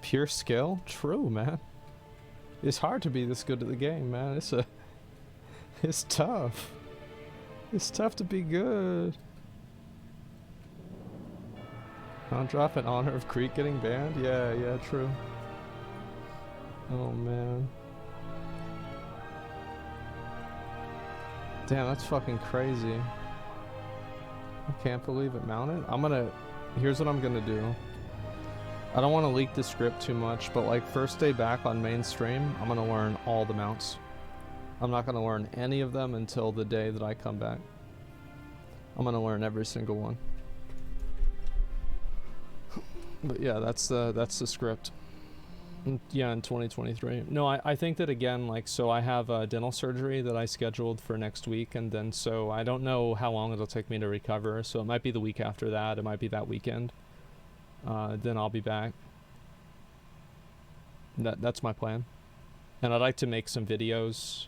Pure skill? True, man. It's hard to be this good at the game, man. It's tough. It's tough to be good. I'll drop in honor of Creek getting banned? Yeah, true. Oh, man. Damn, that's fucking crazy. I can't believe it mounted. Here's what I'm gonna do. I don't want to leak the script too much, but like first day back on mainstream, I'm gonna learn all the mounts. I'm not gonna learn any of them until the day that I come back. I'm gonna learn every single one. But yeah, that's the script. Yeah, in 2023. No, I think that again, like, so I have a dental surgery that I scheduled for next week, and then so I don't know how long it'll take me to recover, so it might be the week after that, it might be that weekend. Then I'll be back. That's my plan. And I'd like to make some videos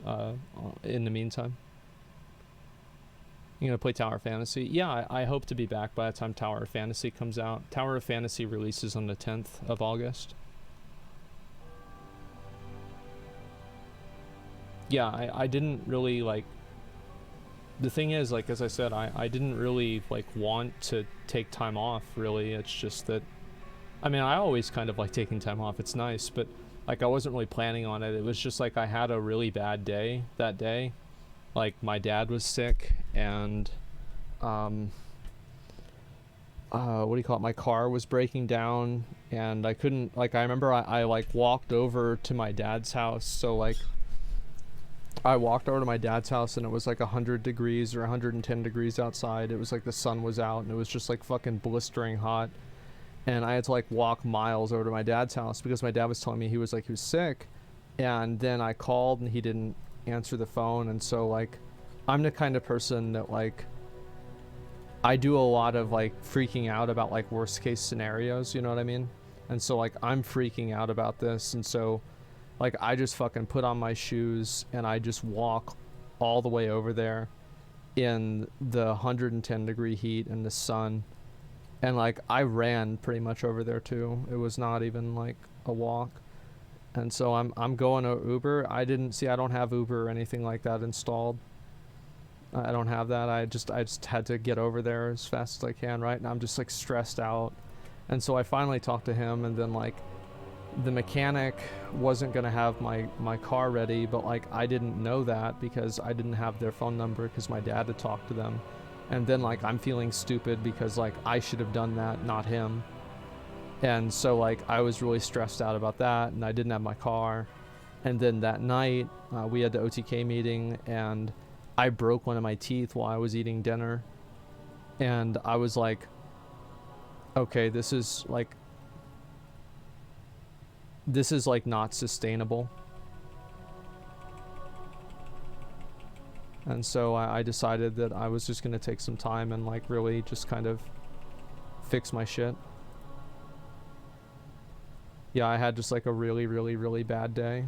in the meantime. You gonna play Tower of Fantasy? Yeah, I hope to be back by the time Tower of Fantasy comes out. Tower of Fantasy releases on the 10th of August. Yeah, I didn't really, like... The thing is, like, as I said, I didn't really, like, want to take time off, really. It's just that... I mean, I always kind of like taking time off. It's nice, but, like, I wasn't really planning on it. It was just, like, I had a really bad day that day. Like, my dad was sick, and, what do you call it? My car was breaking down, and I couldn't, like, I remember I like, walked over to my dad's house, so, like... I walked over to my dad's house and it was like 100 degrees or 110 degrees outside. It was like the sun was out and it was just like fucking blistering hot. And I had to like walk miles over to my dad's house because my dad was telling me he was sick. And then I called and he didn't answer the phone. And so like, I'm the kind of person that like, I do a lot of like freaking out about like worst case scenarios, you know what I mean? And so like, I'm freaking out about this. And so like, I just fucking put on my shoes and I just walk all the way over there in the 110 degree heat and the sun. And like, I ran pretty much over there too. It was not even like a walk. And so I'm going to Uber. I don't have Uber or anything like that installed. I don't have that. I just had to get over there as fast as I can, right? And I'm just like stressed out. And so I finally talked to him, and then like, the mechanic wasn't gonna have my car ready, but like I didn't know that because I didn't have their phone number because my dad had talked to them. And then like I'm feeling stupid because like I should have done that, not him. And so like I was really stressed out about that, and I didn't have my car. And then that night we had the OTK meeting, and I broke one of my teeth while I was eating dinner. And I was like, okay, this is like not sustainable. And so I decided that I was just gonna take some time and like really just kind of fix my shit. Yeah, I had just like a really, really, really bad day.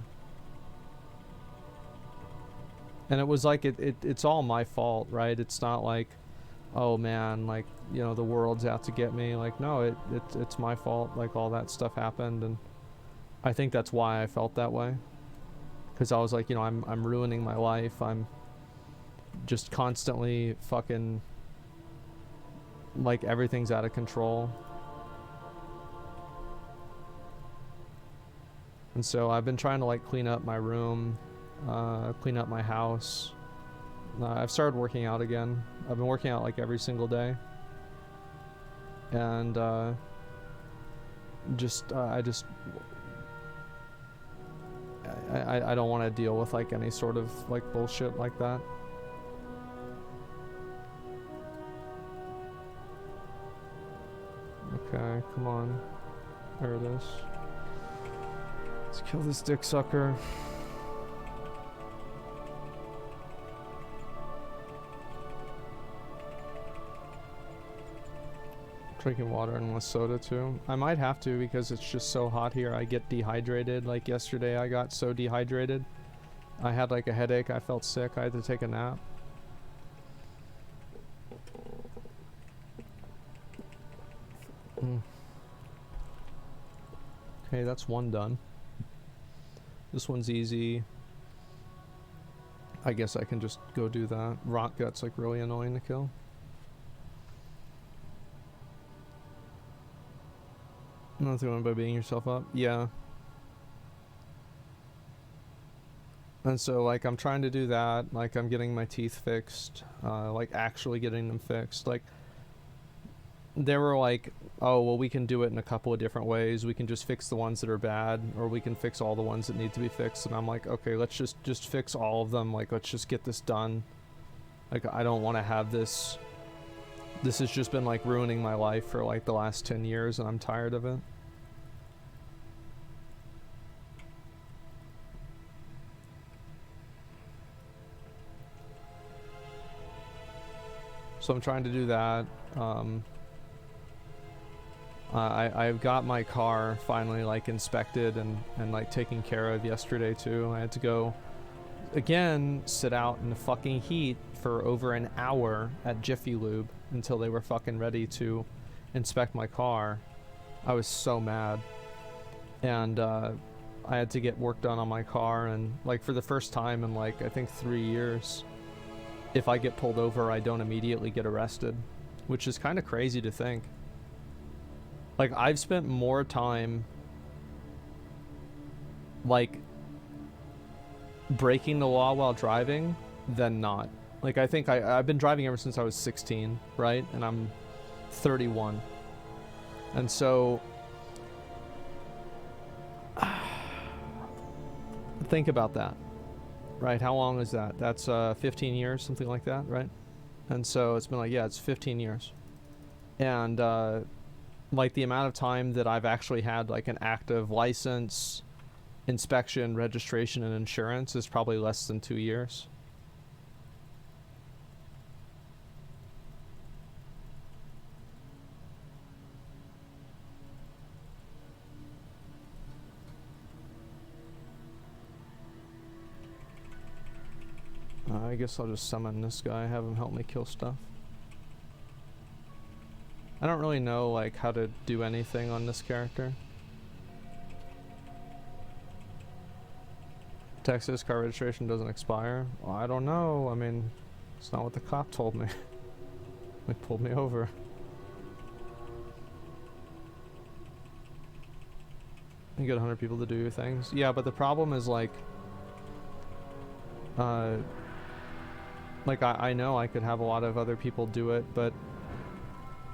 And it was like, it's all my fault, right? It's not like, oh man, like, you know, the world's out to get me. Like, no, it's my fault. Like, all that stuff happened, and I think that's why I felt that way. Because I was like, you know, I'm ruining my life. I'm just constantly fucking, like, everything's out of control. And so I've been trying to like clean up my room, clean up my house. I've started working out again. I've been working out like every single day. And I don't want to deal with like any sort of like bullshit like that. Okay, come on. There it is. Let's kill this dick sucker. Drinking water and with soda too. I might have to because it's just so hot here. I get dehydrated. Like yesterday I got so dehydrated. I had like a headache. I felt sick. I had to take a nap. Okay, that's one done. This one's easy. I guess I can just go do that. Rock Gut's like really annoying to kill. Nothing by beating yourself up. Yeah. And so like I'm trying to do that. Like I'm getting my teeth fixed. Like actually getting them fixed. Like they were like, oh well, we can do it in a couple of different ways. We can just fix the ones that are bad, or we can fix all the ones that need to be fixed. And I'm like, okay, let's just fix all of them. Like let's just get this done. Like I don't want to have this. This has just been like ruining my life for like the last 10 years, and I'm tired of it. So I'm trying to do that. I've got my car finally like inspected and like taken care of yesterday too. I had to go again sit out in the fucking heat for over an hour at Jiffy Lube until they were fucking ready to inspect my car. I was so mad. And I had to get work done on my car, and like for the first time in like I think 3 years, if I get pulled over I don't immediately get arrested, which is kind of crazy to think. Like I've spent more time like breaking the law while driving than not. Like I think I've been driving ever since I was 16, right? And I'm 31. And so think about that, right? How long is that? That's 15 years, something like that, right? And so it's been like, yeah, it's 15 years. And like the amount of time that I've actually had like an active license, inspection, registration, and insurance is probably less than 2 years. I guess I'll just summon this guy, have him help me kill stuff. I don't really know like how to do anything on this character. Texas car registration doesn't expire. Well, I don't know. I mean, it's not what the cop told me. They pulled me over. You get 100 people to do your things. Yeah, but the problem is like I know I could have a lot of other people do it, but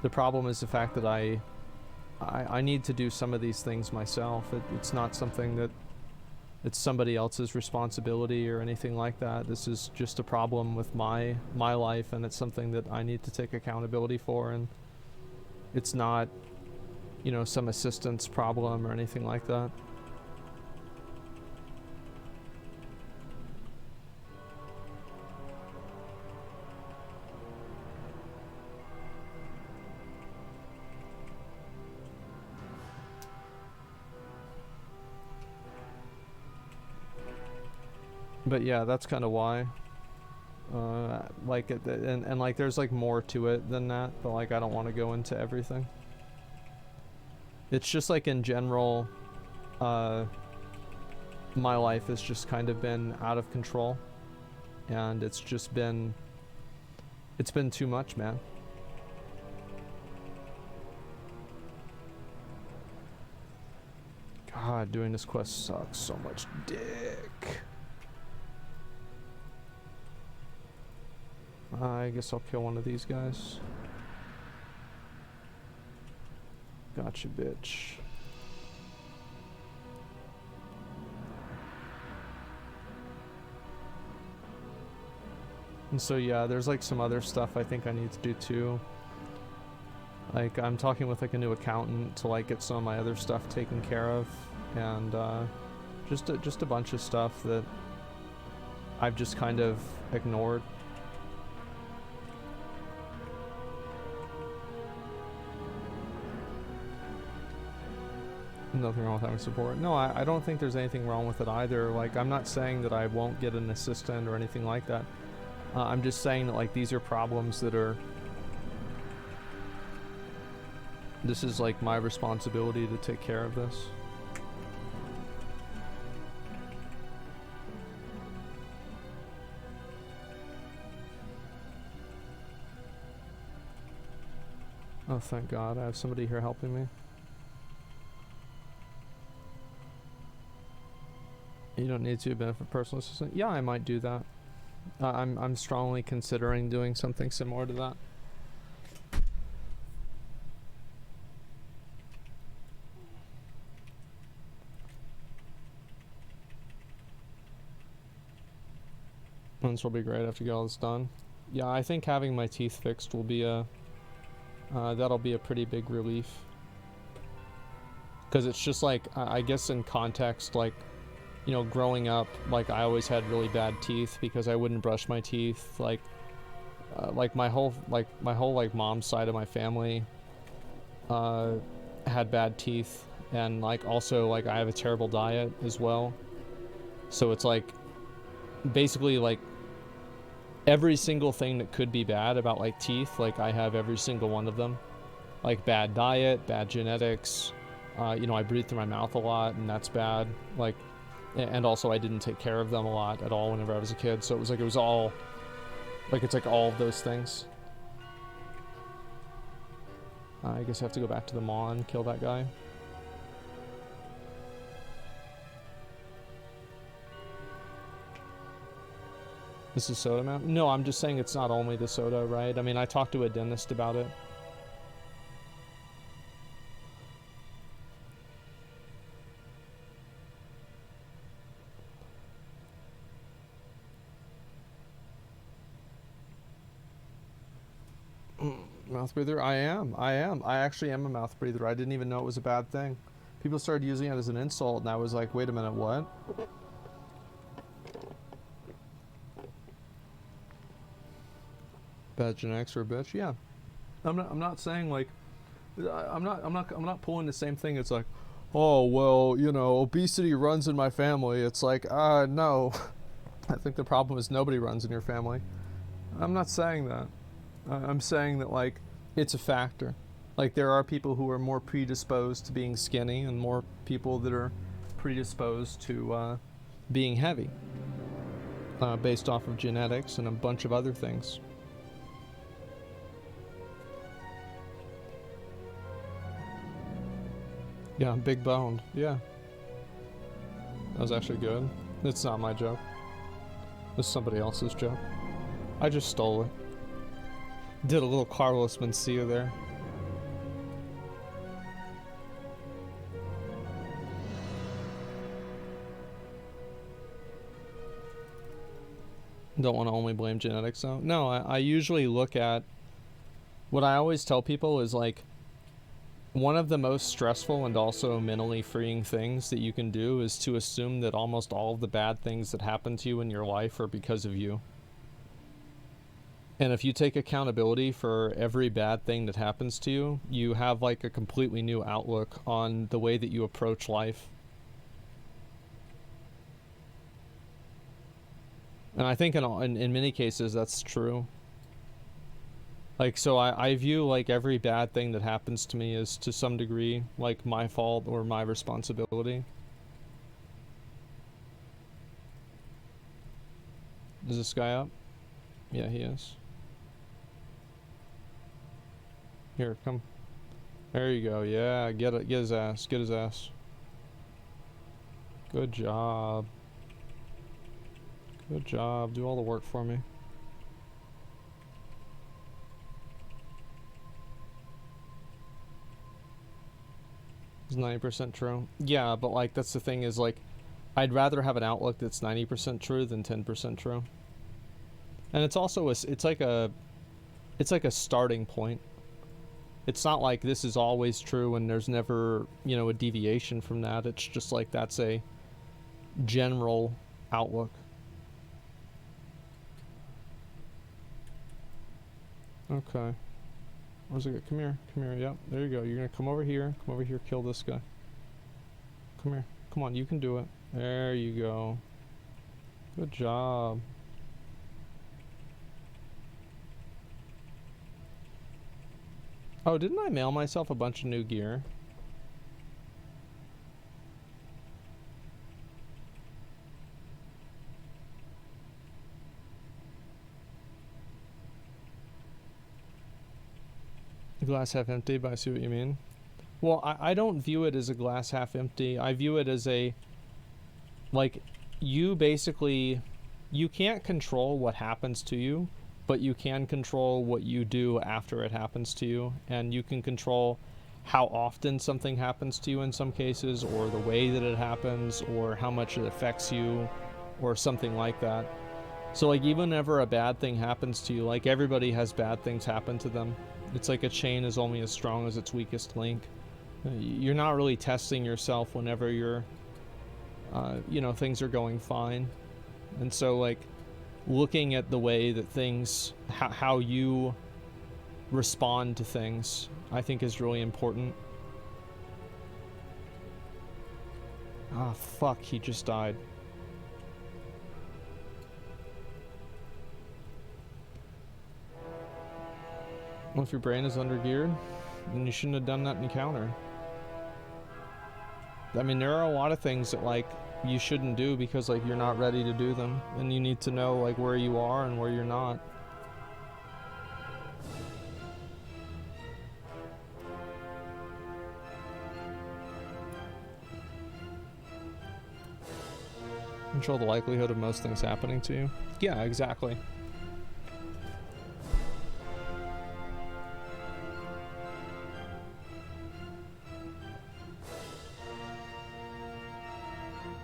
the problem is the fact that I need to do some of these things myself. It's not something that it's somebody else's responsibility or anything like that. This is just a problem with my life, and it's something that I need to take accountability for, and it's not, you know, some assistance problem or anything like that. But yeah, that's kind of why. Like, and like, there's like more to it than that, but like, I don't want to go into everything. It's just like in general, my life has just kind of been out of control, and it's been too much, man. God, doing this quest sucks so much dick. I guess I'll kill one of these guys. Gotcha, bitch. And so yeah, there's like some other stuff I think I need to do too. Like I'm talking with like a new accountant to like get some of my other stuff taken care of, and just a bunch of stuff that I've just kind of ignored. Nothing wrong with having support. No, I don't think there's anything wrong with it either. Like, I'm not saying that I won't get an assistant or anything like that. I'm just saying that, like, these are problems that are... This is, like, my responsibility to take care of this. thank God. I have somebody here helping me. You don't need to benefit personal assistant. Yeah, I might do that. I'm strongly considering doing something similar to that. This will be great after you get all this done. Yeah, I think having my teeth fixed will be a that'll be a pretty big relief. Because it's just like, I guess in context, like, you know, growing up, like, I always had really bad teeth because I wouldn't brush my teeth. Like my whole mom's side of my family had bad teeth, and like also like I have a terrible diet as well. So it's like basically like every single thing that could be bad about like teeth, like I have every single one of them. Like bad diet, bad genetics, you know, I breathe through my mouth a lot and that's bad. Like, and also I didn't take care of them a lot at all whenever I was a kid. So it was all like, it's like all of those things. I guess I have to go back to the mall and kill that guy. This is soda, man? No, I'm just saying it's not only the soda, right? I mean, I talked to a dentist about it. Mouth breather? I am. I actually am a mouth breather. I didn't even know it was a bad thing. People started using it as an insult, and I was like, wait a minute, what? Bad genetics or a bitch? Yeah. I'm not saying like, I'm not pulling the same thing. It's like, oh well, you know, obesity runs in my family. It's like, no. I think the problem is nobody runs in your family. I'm not saying that. I'm saying that like it's a factor. Like there are people who are more predisposed to being skinny and more people that are predisposed to being heavy based off of genetics and a bunch of other things. Yeah, big boned. Yeah. That was actually good. It's not my joke. It's somebody else's joke. I just stole it. Did a little Carlos Mencia there. Don't want to only blame genetics though. No, I usually look at what I always tell people is like one of the most stressful and also mentally freeing things that you can do is to assume that almost all of the bad things that happen to you in your life are because of you. And if you take accountability for every bad thing that happens to you, you have like a completely new outlook on the way that you approach life. And I think in many cases that's true. Like, so I view like every bad thing that happens to me as to some degree like my fault or my responsibility. Is this guy up? Yeah, he is. Here, come. There you go. Yeah, get it. Get his ass. Get his ass. Good job. Good job. Do all the work for me. It's 90% true. Yeah, but like that's the thing is like I'd rather have an outlook that's 90% true than 10% true. And it's also it's like a starting point. It's not like this is always true and there's never, you know, a deviation from that. It's just like that's a general outlook. Okay. Where's it go? Come here. Come here. Yep. There you go. You're gonna come over here. Come over here. Kill this guy. Come here. Come on. You can do it. There you go. Good job. Oh, didn't I mail myself a bunch of new gear? Glass half empty, but I see what you mean. Well, I don't view it as a glass half empty. I view it as a, like, you basically, you can't control what happens to you, but you can control what you do after it happens to you, and you can control how often something happens to you in some cases, or the way that it happens, or how much it affects you, or something like that. So like, even whenever a bad thing happens to you, like, everybody has bad things happen to them. It's like a chain is only as strong as its weakest link. You're not really testing yourself whenever you're, you know, things are going fine. And so, like, looking at the way that things, how you respond to things, I think is really important. Ah, fuck, he just died. Well, if your brain is undergeared, then you shouldn't have done that encounter. I mean, there are a lot of things that, like, you shouldn't do because, like, you're not ready to do them, and you need to know, like, where you are and where you're not. Control the likelihood of most things happening to you. Yeah, exactly.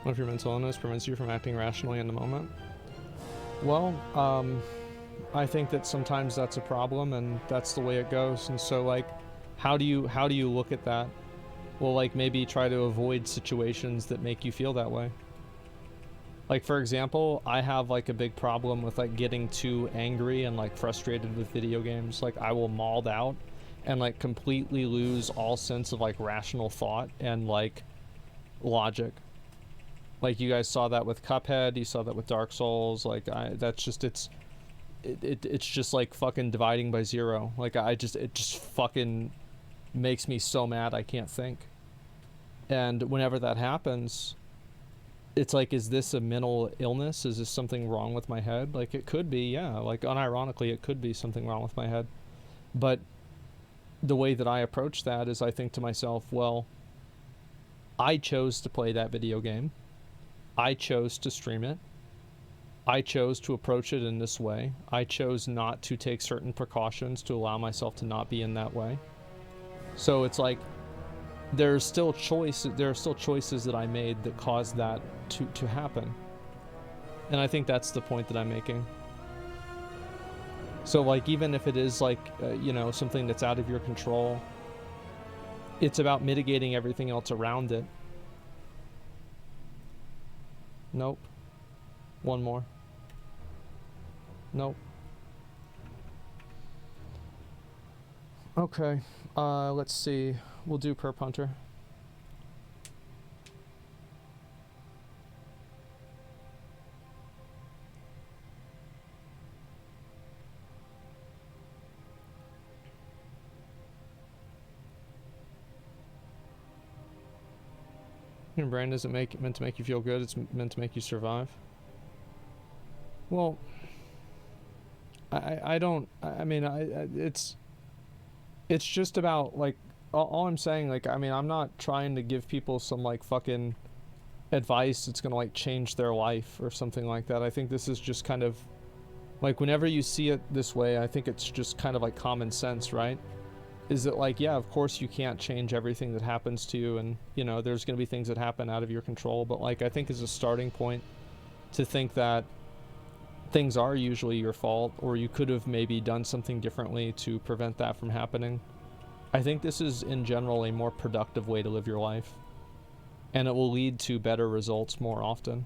What if your mental illness prevents you from acting rationally in the moment? Well, I think that sometimes that's a problem, and that's the way it goes. And so, like, how do you look at that? Well, like, maybe try to avoid situations that make you feel that way. Like, for example, I have, like, a big problem with, like, getting too angry and, like, frustrated with video games. Like, I will mauled out and, like, completely lose all sense of, like, rational thought and, like, logic. Like, you guys saw that with Cuphead, you saw that with Dark Souls. Like, that's just, it's just like fucking dividing by zero. Like, it just fucking makes me so mad I can't think. And whenever that happens, it's like, is this a mental illness? Is this something wrong with my head? Like, it could be, yeah. Like, unironically, it could be something wrong with my head. But the way that I approach that is, I think to myself, well, I chose to play that video game. I chose to stream it. I chose to approach it in this way. I chose not to take certain precautions to allow myself to not be in that way. So it's like, there are still choices that I made that caused that to happen. And I think that's the point that I'm making. So, like, even if it is, like, you know, something that's out of your control, it's about mitigating everything else around it. Nope. One more. Nope. Okay. Let's see. We'll do Perp Hunter. Your brain isn't meant to make you feel good, it's meant to make you survive. Well, it's just about, like, all I'm saying, like, I mean, I'm not trying to give people some, like, fucking advice that's gonna, like, change their life or something like that. I think this is just kind of, like, whenever you see it this way, I think it's just kind of like common sense, right? Is that, like, yeah, of course you can't change everything that happens to you, and, you know, there's going to be things that happen out of your control, but, like, I think as a starting point to think that things are usually your fault, or you could have maybe done something differently to prevent that from happening. I think this is, in general, a more productive way to live your life, and it will lead to better results more often.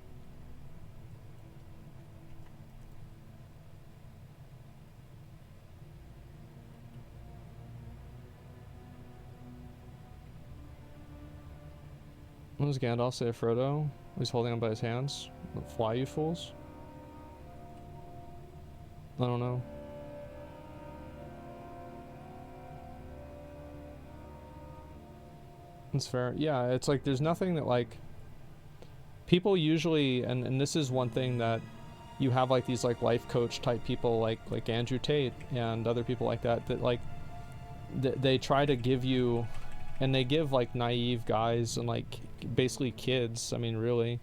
What does Gandalf say to Frodo? He's holding him by his hands. Fly, you fools? I don't know. That's fair. Yeah, it's like, there's nothing that, like, people usually, and this is one thing that you have, like, these, like, life coach type people like Andrew Tate and other people like that, that, like, they try to give you, and they give like naive guys and like basically kids, I mean really,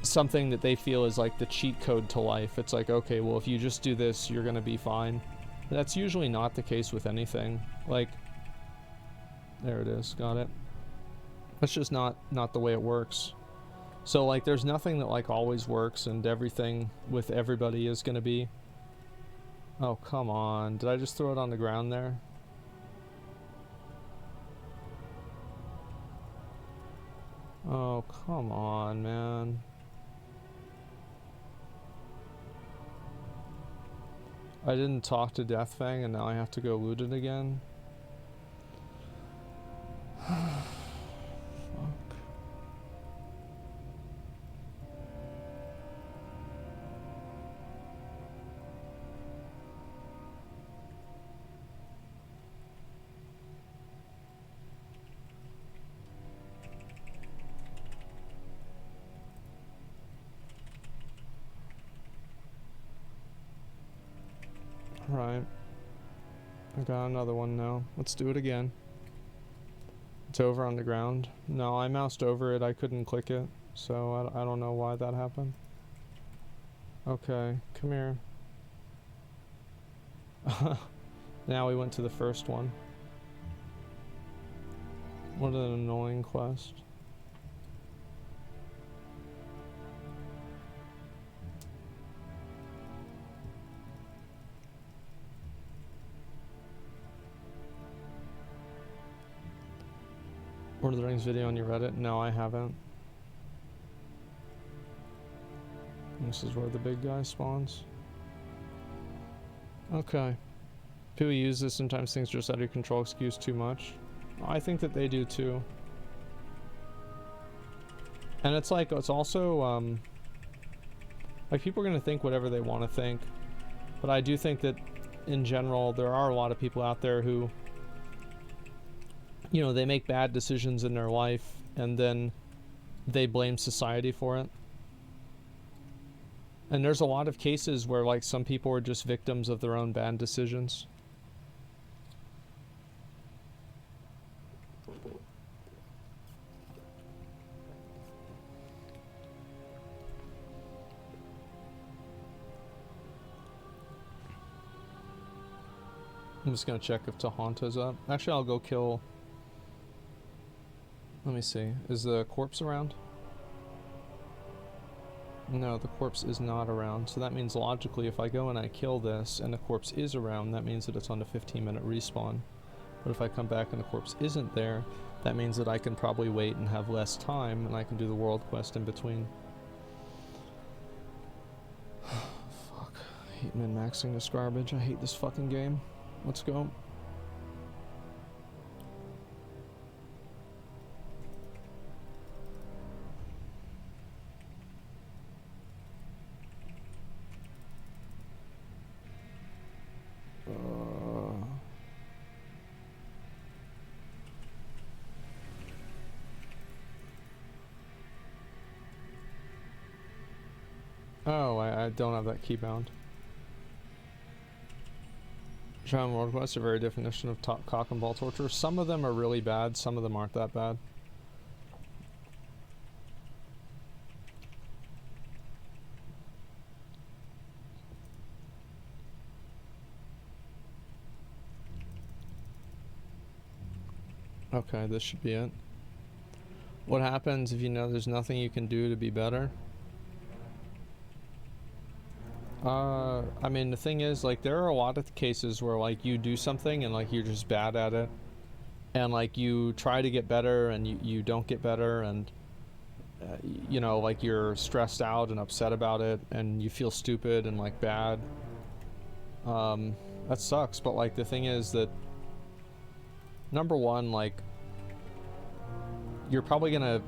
something that they feel is like the cheat code to life. It's like, okay, well, if you just do this, you're gonna be fine. That's usually not the case with anything. Like, there it is, got it. That's just not the way it works. So like there's nothing that like always works, and everything with everybody is gonna be, oh come on, did I just throw it on the ground there? Oh come on, man. I didn't talk to Deathfang and now I have to go loot it again. Right. I got another one now. Let's do it again. It's over on the ground. No, I moused over it. I couldn't click it. So I don't know why that happened. Okay, come here. Now we went to the first one. What an annoying quest. Lord of the Rings video on your Reddit? No, I haven't. This is where the big guy spawns. Okay. People use this, sometimes things just out of control excuse too much. I think that they do too. And it's like, it's also, like people are going to think whatever they want to think. But I do think that in general, there are a lot of people out there who, you know, they make bad decisions in their life and then they blame society for it. And there's a lot of cases where like some people are just victims of their own bad decisions. I'm just gonna check if Tahanta's up. Actually, I'll go kill... Let me see. Is the corpse around? No, the corpse is not around. So that means logically if I go and I kill this and the corpse is around, that means that it's on the 15-minute respawn. But if I come back and the corpse isn't there, that means that I can probably wait and have less time and I can do the world quest in between. Fuck. I hate min-maxing this garbage. I hate this fucking game. Let's go. Oh, I don't have that keybound. Shaman World Quests are very definition of cock and ball torture. Some of them are really bad, some of them aren't that bad. Okay, this should be it. What happens if you know there's nothing you can do to be better? I mean, the thing is, like, there are a lot of cases where, like, you do something and, like, you're just bad at it. And, like, you try to get better and you don't get better and, you know, like, you're stressed out and upset about it and you feel stupid and, like, bad. That sucks, but, like, the thing is that, number one, like, you're probably gonna...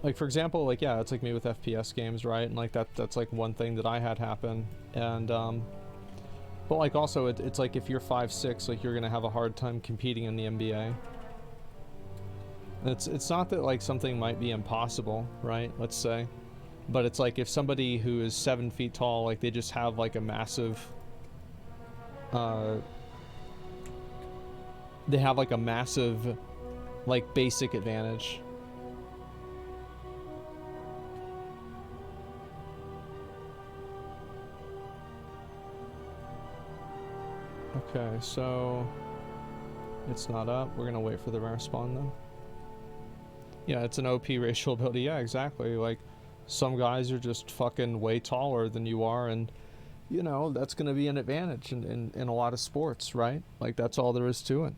Like, for example, like, yeah, it's like me with FPS games, right? And, like, that's, like, one thing that I had happen. And, but, like, also, it's like, if you're 5'6", like, you're gonna have a hard time competing in the NBA. It's not that, like, something might be impossible, right? Let's say. But it's like, if somebody who is 7 feet tall, like, they just have, like, a massive uh, they have like a massive, like, basic advantage. Okay, so it's not up. We're gonna wait for the rare spawn then. Yeah, it's an OP racial ability. Yeah, exactly. Like, some guys are just fucking way taller than you are, and you know, that's gonna be an advantage in a lot of sports, right? Like, that's all there is to it.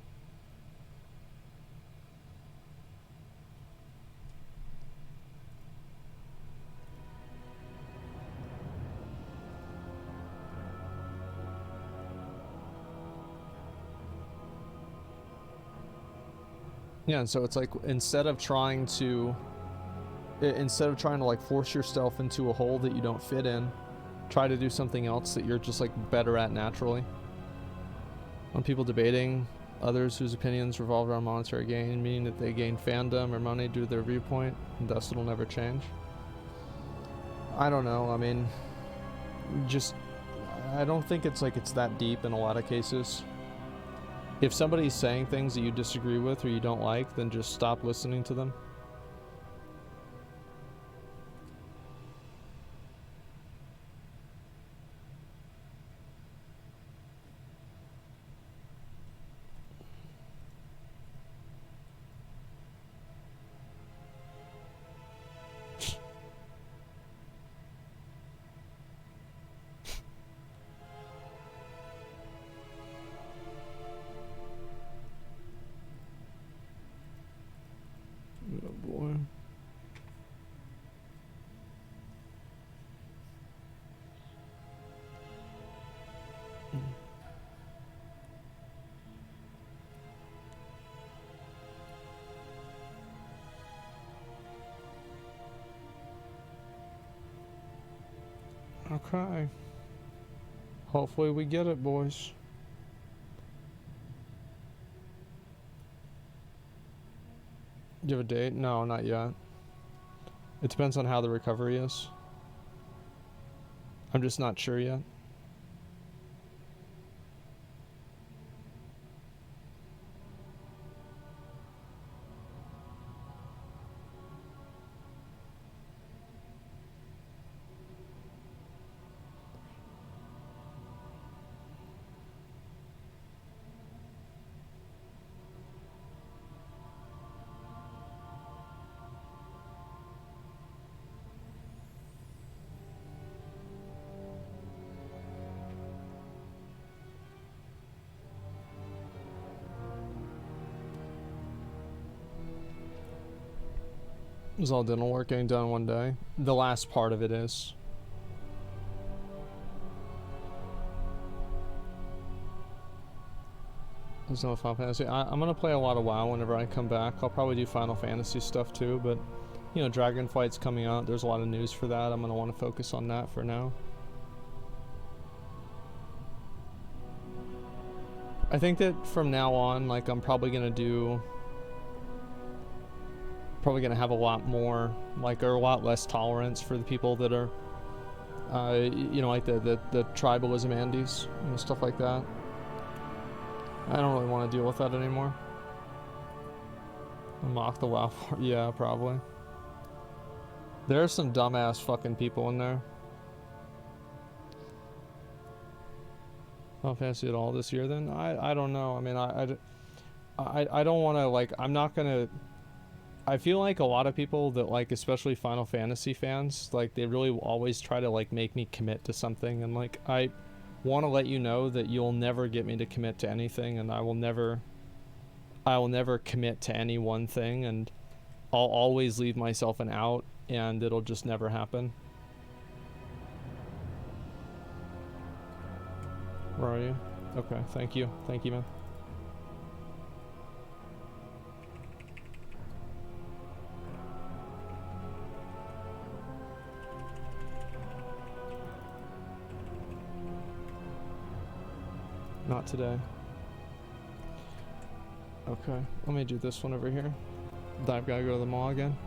Yeah, and so it's like, instead of trying to like force yourself into a hole that you don't fit in, try to do something else that you're just like better at naturally. On people debating others whose opinions revolve around monetary gain, meaning that they gain fandom or money due to their viewpoint, and thus it'll never change. I don't know. I mean, just, I don't think it's like it's that deep in a lot of cases. If somebody's saying things that you disagree with or you don't like, then just stop listening to them. Oh boy. Okay. Hopefully we get it, boys. Do you have a date? No, not yet. It depends on how the recovery is. I'm just not sure yet. Is all dental work getting done one day? The last part of it is. There's no Final Fantasy. I'm gonna play a lot of WoW whenever I come back. I'll probably do Final Fantasy stuff too, but you know, Dragonflight's coming out. There's a lot of news for that. I'm gonna want to focus on that for now. I think that from now on, like, I'm probably gonna have a lot more, like, or a lot less tolerance for the people that are, you know, like the tribalism Andes, you know, stuff like that. I don't really want to deal with that anymore. Mock the WoW. Yeah, probably. There are some dumbass fucking people in there. Final Fantasy at all this year then? I don't know. I mean, I don't want to, like, I'm not gonna. I feel like a lot of people that, like, especially Final Fantasy fans, like, they really always try to, like, make me commit to something, and, like, I want to let you know that you'll never get me to commit to anything, and I will never commit to any one thing, and I'll always leave myself an out, and it'll just never happen. Where are you? Okay, thank you, man. Not today. Okay, let me do this one over here. I've gotta go to the mall again.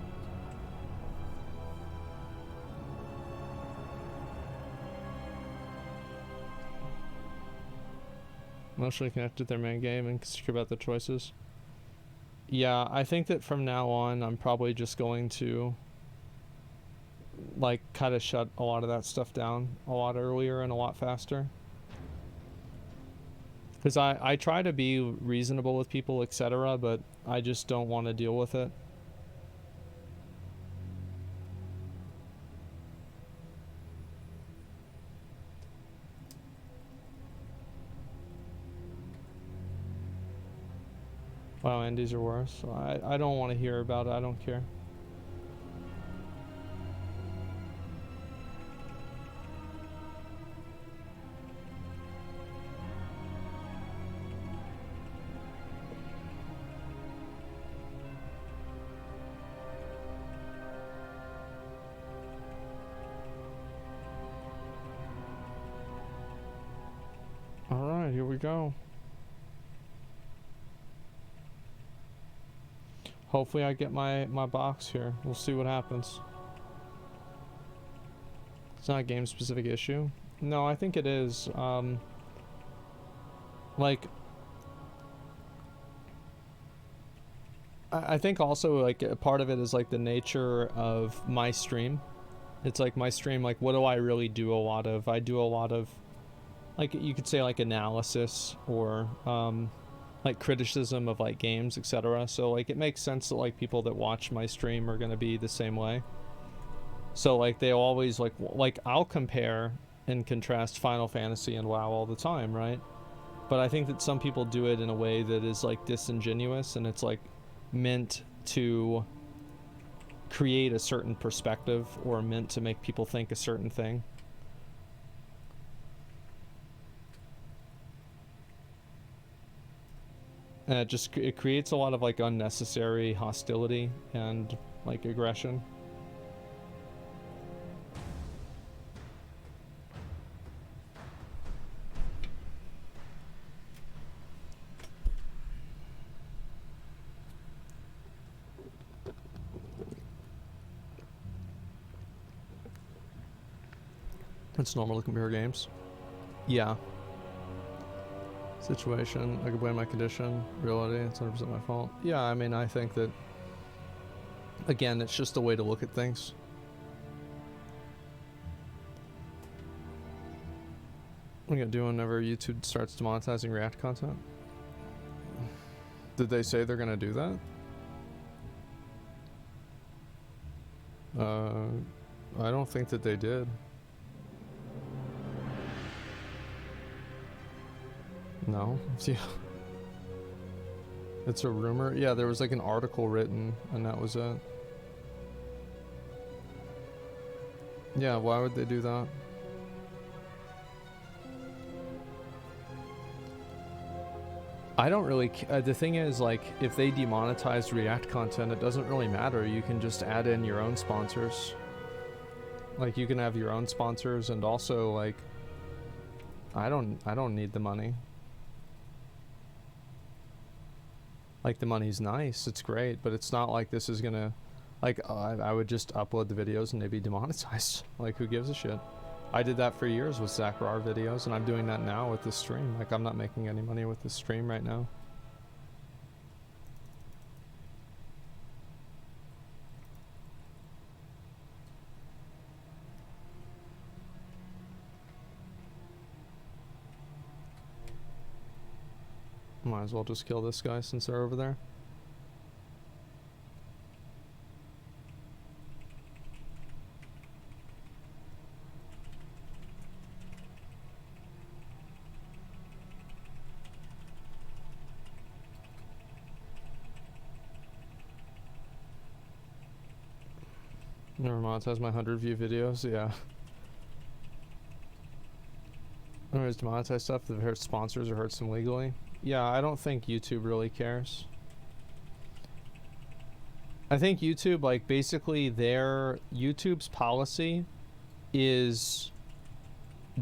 emotionally connected to their main game and secure about their choices. Yeah, I think that from now on, I'm probably just going to like kind of shut a lot of that stuff down a lot earlier and a lot faster. Because I try to be reasonable with people, etc., but I just don't want to deal with it. Wow, indies are worse. I don't want to hear about it. I don't care. Alright, here we go. Hopefully I get my box here. We'll see what happens. It's not a game-specific issue. No, I think it is. Like, I think also, like, a part of it is, like, the nature of my stream. It's like my stream, like, what do I really do a lot of? I do a lot of, like, you could say, like, analysis or, like, criticism of, like, games, etc. So, like, it makes sense that, like, people that watch my stream are gonna be the same way. So, like, they always, like, I'll compare and contrast Final Fantasy and WoW all the time, right? But I think that some people do it in a way that is, like, disingenuous, and it's, like, meant to create a certain perspective or meant to make people think a certain thing. And it creates a lot of, like, unnecessary hostility and, like, aggression. It's normal to compare games. Yeah. Situation, I can blame my condition. Reality, it's 100% my fault. Yeah, I mean, I think that, again, it's just a way to look at things. What are you gonna do whenever YouTube starts demonetizing React content? Did they say they're gonna do that? I don't think that they did. No. Yeah. It's a rumor. Yeah, there was like an article written and that was it. Yeah, why would they do that? I don't really the thing is, like, if they demonetize React content, it doesn't really matter. You can just add in your own sponsors. Like, you can have your own sponsors, and also, like, I don't need the money. Like, the money's nice, it's great, but it's not like this is gonna, like, I would just upload the videos and they'd be demonetized. Like, who gives a shit? I did that for years with Zackrawrr videos, and I'm doing that now with this stream. Like, I'm not making any money with this stream right now. Might as well just kill this guy since they're over there. Never monetize my 100 view videos, yeah. Anyways, demonetize stuff that hurts sponsors or hurts them legally. Yeah, I don't think YouTube really cares. I think YouTube, like, basically YouTube's policy is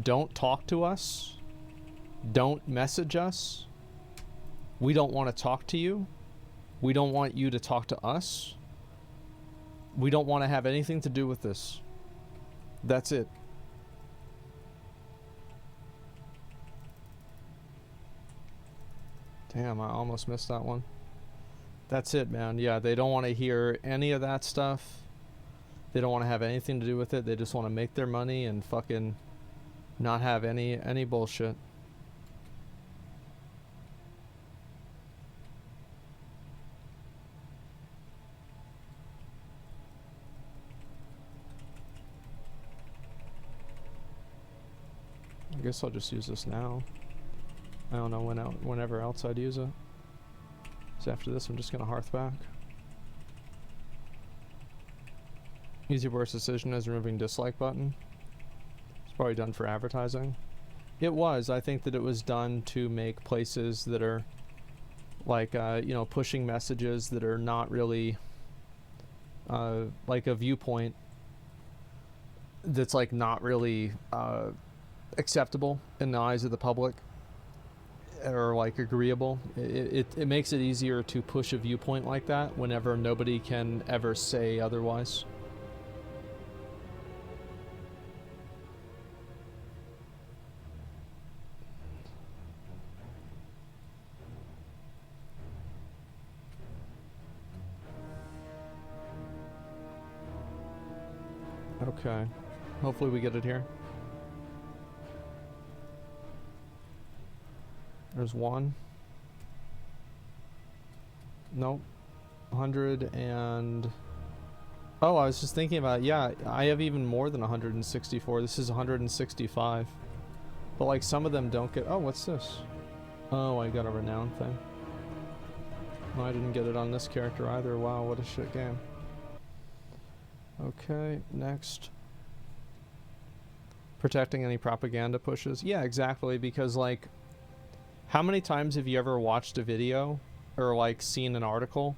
don't talk to us, don't message us, we don't want to talk to you, we don't want you to talk to us, we don't want to have anything to do with this. That's it. Damn, I almost missed that one. That's it, man. Yeah, they don't want to hear any of that stuff. They don't want to have anything to do with it. They just want to make their money and fucking not have any bullshit. I guess I'll just use this now. I don't know whenever else I'd use it. So after this, I'm just gonna hearth back. Easy worst decision is removing dislike button. It's probably done for advertising. It was. I think that it was done to make places that are like you know, pushing messages that are not really like a viewpoint that's like not really acceptable in the eyes of the public or like agreeable. It makes it easier to push a viewpoint like that whenever nobody can ever say otherwise. Okay, hopefully we get it here. There's one. Nope. 100 and... Oh, I was just thinking about it. Yeah, I have even more than 164. This is 165. But like some of them don't get... Oh, what's this? Oh, I got a renown thing. No, I didn't get it on this character either. Wow, what a shit game. Okay, next. Protecting any propaganda pushes. Yeah, exactly, because like... How many times have you ever watched a video or like seen an article?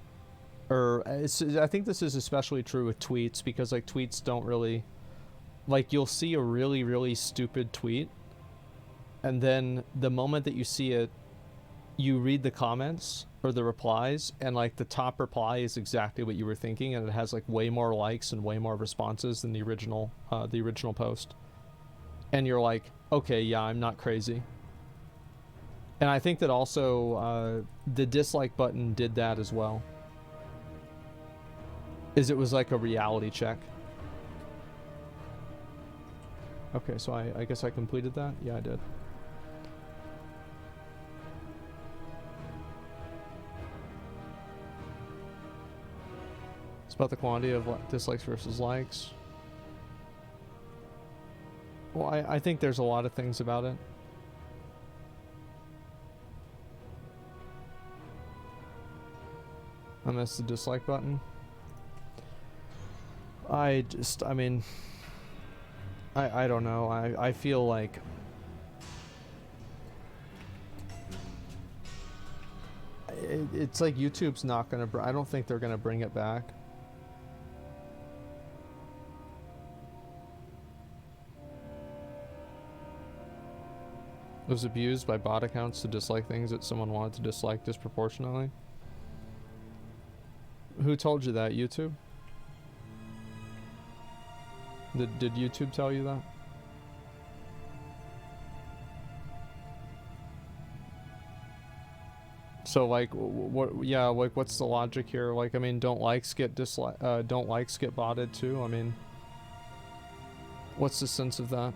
Or I think this is especially true with tweets, because like tweets don't really, like you'll see a really, really stupid tweet, and then the moment that you see it, you read the comments or the replies, and like the top reply is exactly what you were thinking, and it has like way more likes and way more responses than the original post. And you're like, okay, yeah, I'm not crazy. And I think that also the dislike button did that as well. It was like a reality check. Okay, so I guess I completed that? Yeah, I did. It's about the quantity of dislikes versus likes. Well, I think there's a lot of things about it. I missed the dislike button. I mean, I don't know. I feel like it's like YouTube's not gonna, I don't think they're gonna bring it back. It was abused by bot accounts to dislike things that someone wanted to dislike disproportionately. Who told you that? YouTube? Did YouTube tell you that? So like, what? Yeah, like, what's the logic here? Like, I mean, don't likes get botted too? I mean, what's the sense of that?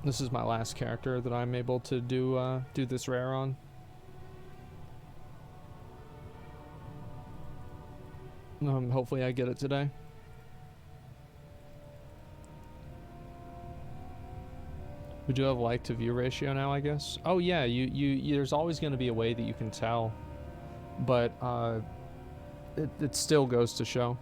This is my last character that I'm able to do this rare on. Hopefully I get it today. We do have like to view ratio now, I guess. Oh yeah, you there's always going to be a way that you can tell, but it still goes to show.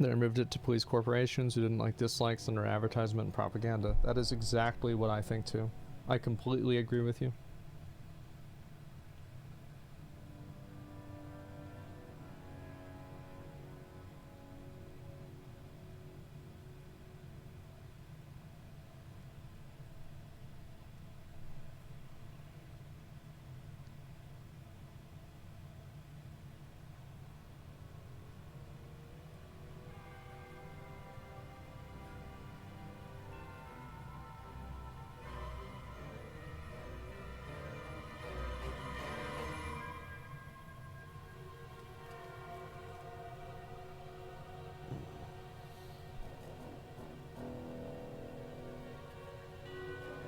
They removed it to please corporations who didn't like dislikes under advertisement and propaganda. That is exactly what I think too. I completely agree with you.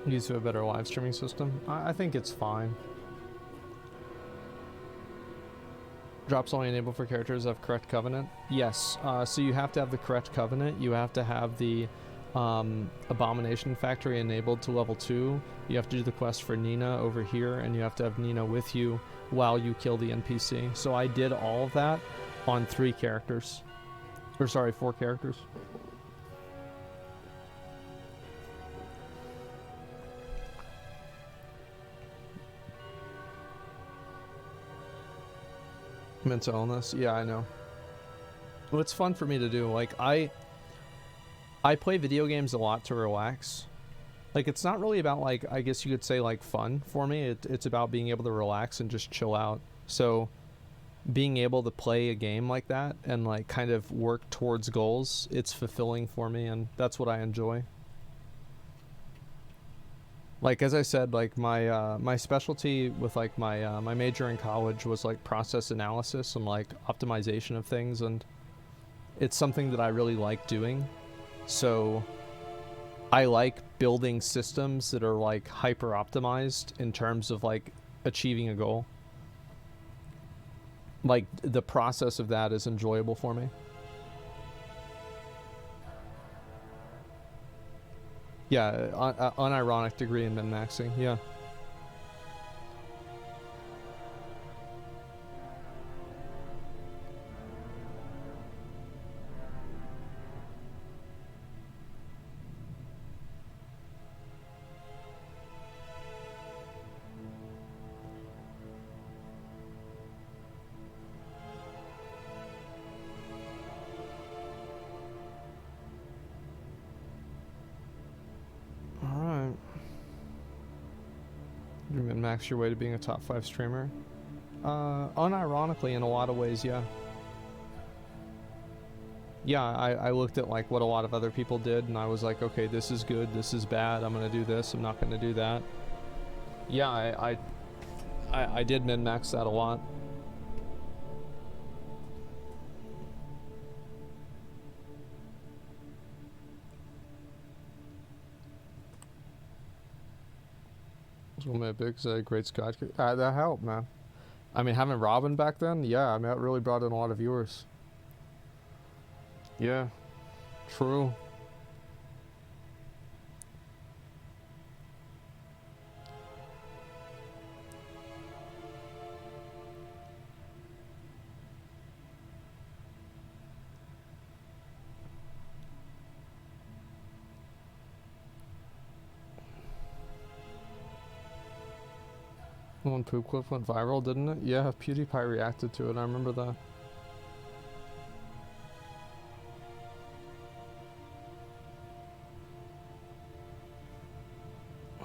Used to a better live streaming system. I think it's fine. Drops only enabled for characters of correct covenant. Yes. So you have to have the correct covenant. You have to have the Abomination Factory enabled to level 2. You have to do the quest for Nina over here, and you have to have Nina with you while you kill the NPC. So I did all of that on 3 characters. Or sorry, 4 characters. Mental illness, yeah, I know. Well, it's fun for me to do. Like, I play video games a lot to relax. Like, it's not really about, like, I guess you could say, like, fun for me. It's about being able to relax and just chill out. So, being able to play a game like that and, like, kind of work towards goals, it's fulfilling for me, and that's what I enjoy. Like, as I said, like, my specialty with, like, my major in college was, like, process analysis and, like, optimization of things, and it's something that I really like doing. So I like building systems that are, like, hyper optimized in terms of, like, achieving a goal. Like, the process of that is enjoyable for me. Yeah, unironic degree in min-maxing, yeah. Min-max your way to being a top 5 streamer? Unironically, in a lot of ways, yeah. Yeah, I looked at, like, what a lot of other people did, and I was like, okay, this is good, this is bad, I'm gonna do this, I'm not gonna do that. Yeah, I did min-max that a lot. My big great Scott. That helped, man. I mean, having Robin back then, yeah, I mean, that really brought in a lot of viewers. Yeah, true. One poop clip went viral, didn't it? Yeah, PewDiePie reacted to it, I remember that.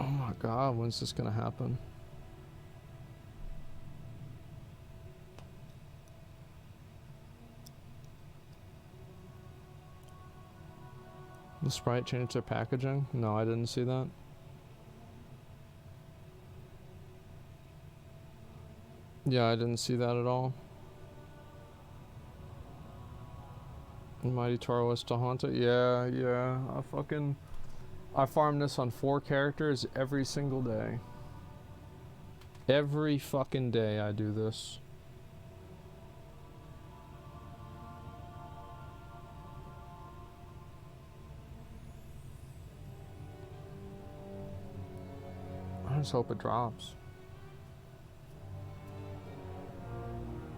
Oh my god, when's this gonna happen? The Sprite changed their packaging? No, I didn't see that. Yeah, I didn't see that at all. Mighty Tauros to haunt it? Yeah, yeah. I farm this on 4 characters every single day. Every fucking day I do this. I just hope it drops.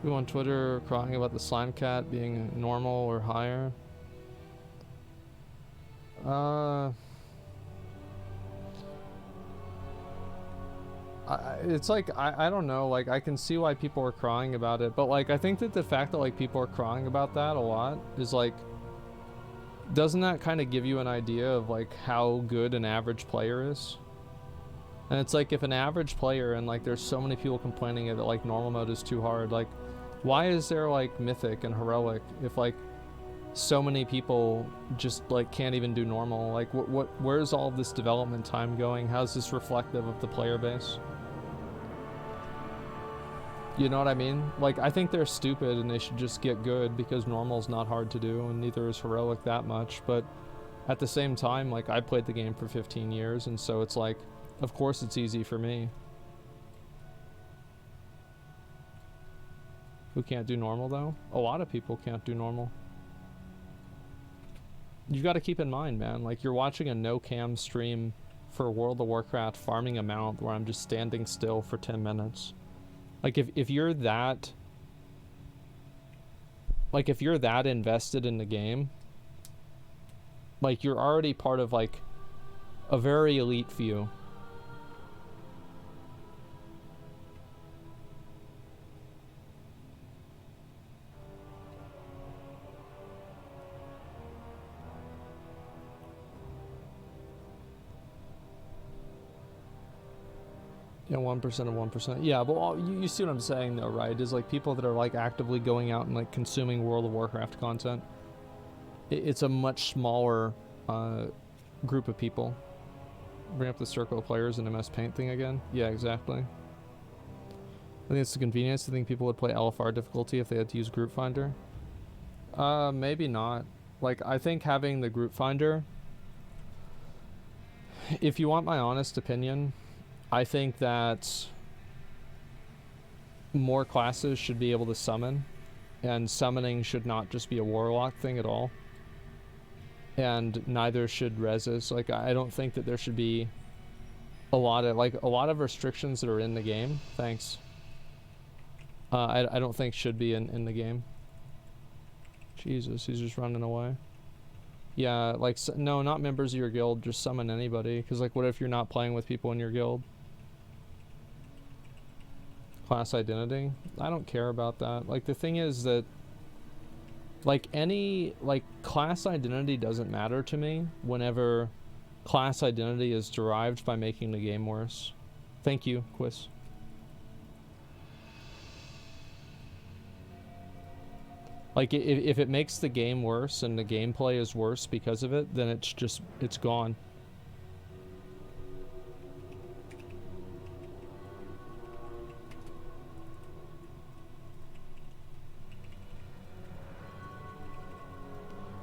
People on Twitter crying about the slime cat being normal or higher. It's like, I don't know, like, I can see why people are crying about it, but, like, I think that the fact that, like, people are crying about that a lot is, like, doesn't that kind of give you an idea of, like, how good an average player is? And it's like, if an average player, and, like, there's so many people complaining that, like, normal mode is too hard, like, why is there, like, mythic and heroic if, like, so many people just, like, can't even do normal? Like, where's all this development time going? How's this reflective of the player base? You know what I mean? Like, I think they're stupid and they should just get good, because normal's not hard to do and neither is heroic that much, but at the same time, like, I played the game for 15 years, and so it's like, of course it's easy for me. Who can't do normal, though? A lot of people can't do normal. You've got to keep in mind, man, like, you're watching a no-cam stream for World of Warcraft farming a mount where I'm just standing still for 10 minutes. Like, if you're that... Like, if you're that invested in the game, like, you're already part of, like, a very elite few. Yeah, 1% of 1%. Yeah, but you see what I'm saying, though, right? Is, like, people that are, like, actively going out and, like, consuming World of Warcraft content. It's a much smaller group of people. Bring up the circle of players in MS Paint thing again. Yeah, exactly. I think it's the convenience. I think people would play LFR difficulty if they had to use Group Finder. Maybe not. Like, I think having the Group Finder, if you want my honest opinion, I think that more classes should be able to summon, and summoning should not just be a warlock thing at all. And neither should reses. Like, I don't think that there should be a lot of restrictions that are in the game. Thanks. I don't think should be in the game. Jesus, he's just running away. Yeah, like, no, not members of your guild, just summon anybody. Because, like, what if you're not playing with people in your guild? Class identity? I don't care about that. Like, the thing is that, like, class identity doesn't matter to me whenever class identity is derived by making the game worse. Thank you, Quiz. Like, if it makes the game worse and the gameplay is worse because of it, then it's gone.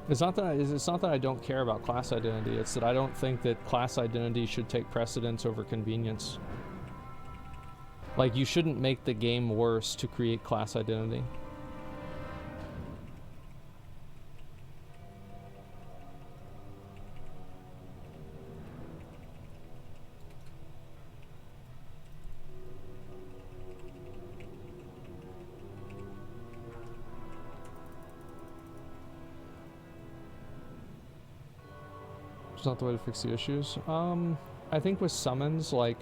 It's not that I don't care about class identity. It's that I don't think that class identity should take precedence over convenience. Like, you shouldn't make the game worse to create class identity. Not the way to fix the issues. I think with summons, like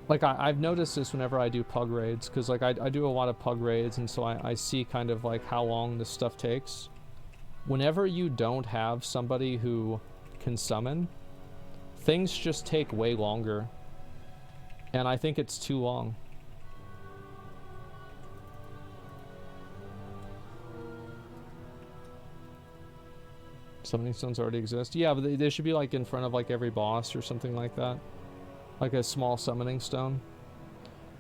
I've noticed this whenever I do pug raids, because like I do a lot of pug raids, and so I see kind of like how long this stuff takes. Whenever you don't have somebody who can summon, things just take way longer, and I think it's too long. Summoning stones already exist. Yeah, but they should be like in front of like every boss or something like that. Like a small summoning stone.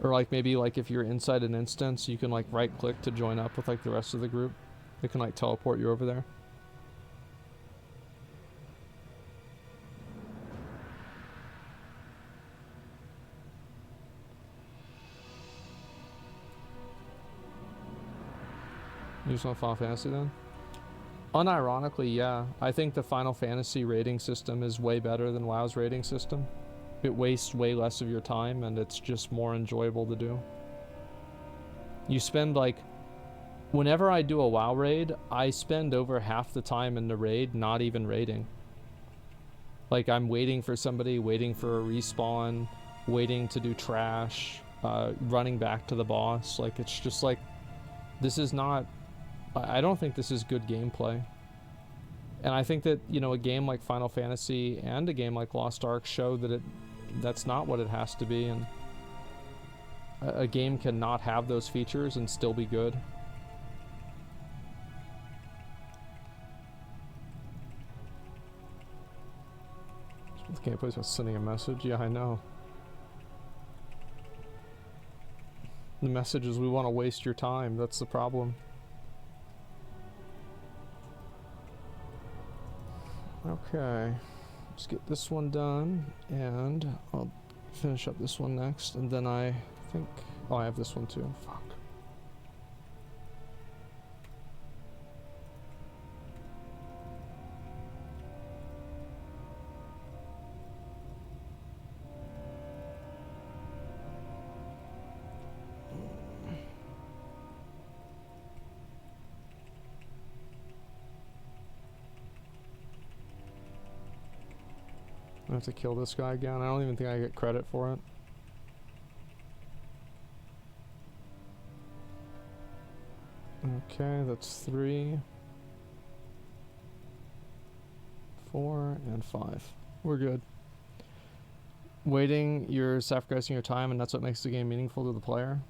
Or like maybe like if you're inside an instance, you can like right click to join up with like the rest of the group. They can like teleport you over there. You just want Final Fantasy then? Unironically, yeah. I think the Final Fantasy rating system is way better than WoW's rating system. It wastes way less of your time, and it's just more enjoyable to do. You spend, like... Whenever I do a WoW raid, I spend over half the time in the raid not even raiding. Like, I'm waiting for somebody, waiting for a respawn, waiting to do trash, running back to the boss. Like, it's just like... This is not... I don't think this is good gameplay. And I think that, you know, a game like Final Fantasy and a game like Lost Ark show that that's not what it has to be, and a game can not have those features and still be good. The gameplay is about sending a message. Yeah, I know. The message is we want to waste your time. That's the problem. Okay, let's get this one done, and I'll finish up this one next, and then I think... Oh, I have this one too. Fuck. I have to kill this guy again. I don't even think I get credit for it. Okay, that's 3, 4, and 5. We're good. Waiting, you're sacrificing your time, and that's what makes the game meaningful to the player.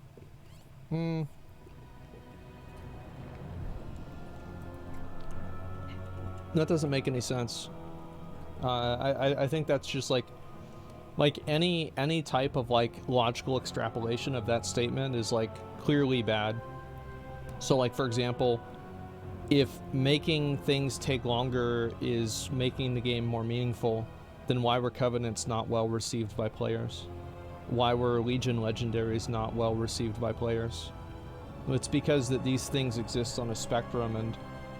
That doesn't make any sense. I think that's just like any type of like logical extrapolation of that statement is like clearly bad. So like, for example, if making things take longer is making the game more meaningful, then why were Covenants not well received by players? Why were Legion Legendaries not well received by players? It's because that these things exist on a spectrum, and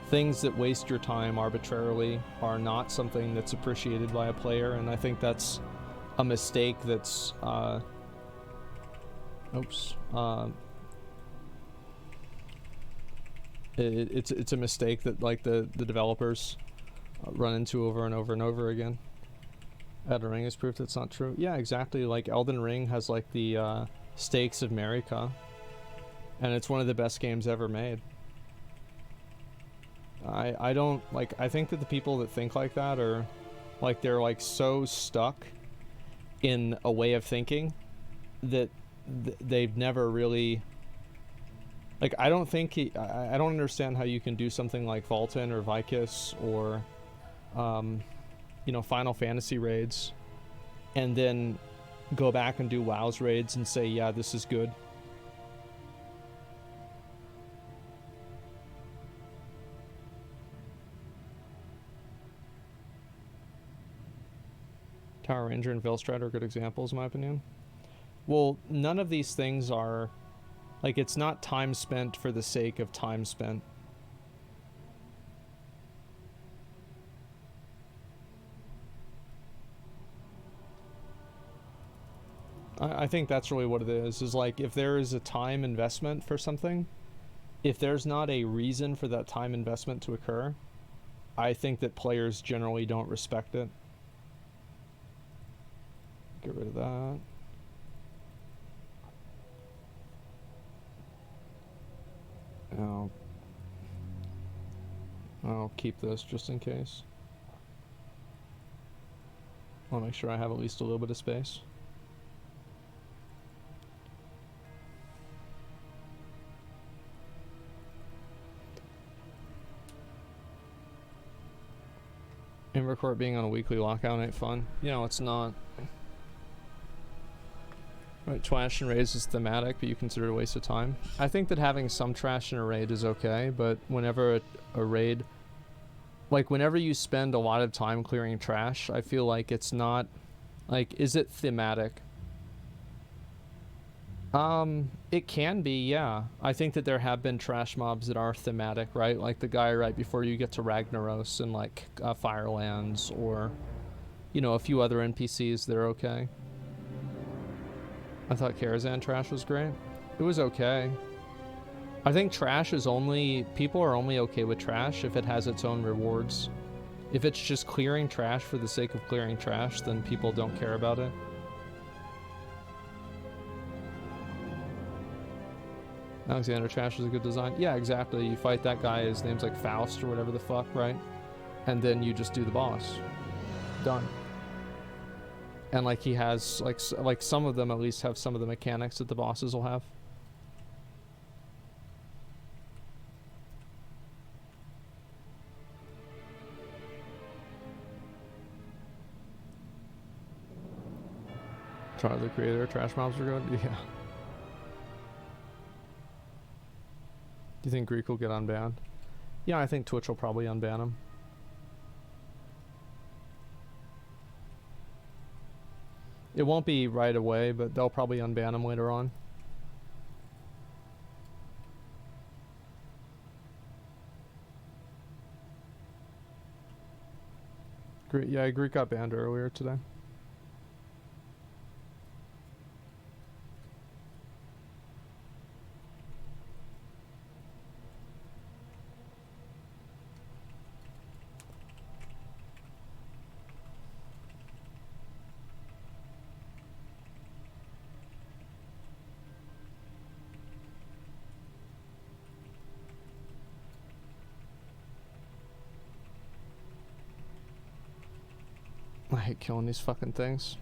things that waste your time arbitrarily are not something that's appreciated by a player, and I think that's a mistake that's it's a mistake that like the developers run into over and over and over again. Elden Ring is proof that's not true. Yeah, exactly. Like Elden Ring has like the stakes of Marika, and it's one of the best games ever made. I don't like, I think that the people that think like that are like, they're like so stuck in a way of thinking that they've never really, like, I don't think I don't understand how you can do something like Vulcan or Vicus or you know, Final Fantasy raids and then go back and do WoW's raids and say, yeah, this is good. Tower Ranger and Veilstride are good examples, in my opinion. Well, none of these things are, like, it's not time spent for the sake of time spent. I think that's really what it is like, if there is a time investment for something, if there's not a reason for that time investment to occur, I think that players generally don't respect it. Get rid of that. I'll keep this just in case. I'll make sure I have at least a little bit of space. Invercourt being on a weekly lockout ain't fun. You know, it's not. Right, trash and raids is thematic, but you consider it a waste of time. I think that having some trash in a raid is okay, but whenever a raid, like whenever you spend a lot of time clearing trash, I feel like it's not, like, is it thematic? It can be, yeah. I think that there have been trash mobs that are thematic, right? Like the guy right before you get to Ragnaros and like Firelands, or, you know, a few other NPCs that are okay. I thought Karazhan trash was great. It was okay. I think trash is only, people are only okay with trash if it has its own rewards. If it's just clearing trash for the sake of clearing trash, then people don't care about it. Alexander trash is a good design. Yeah, exactly. You fight that guy, his name's like Faust or whatever the fuck, right? And then you just do the boss. Done. And like he has like some of them at least have some of the mechanics that the bosses will have. Try the creator, trash mobs are good? Yeah. Do you think Greek will get unbanned? Yeah, I think Twitch will probably unban him. It won't be right away, but they'll probably unban them later on. Yeah, Greek got banned earlier today. I hate killing these fucking things.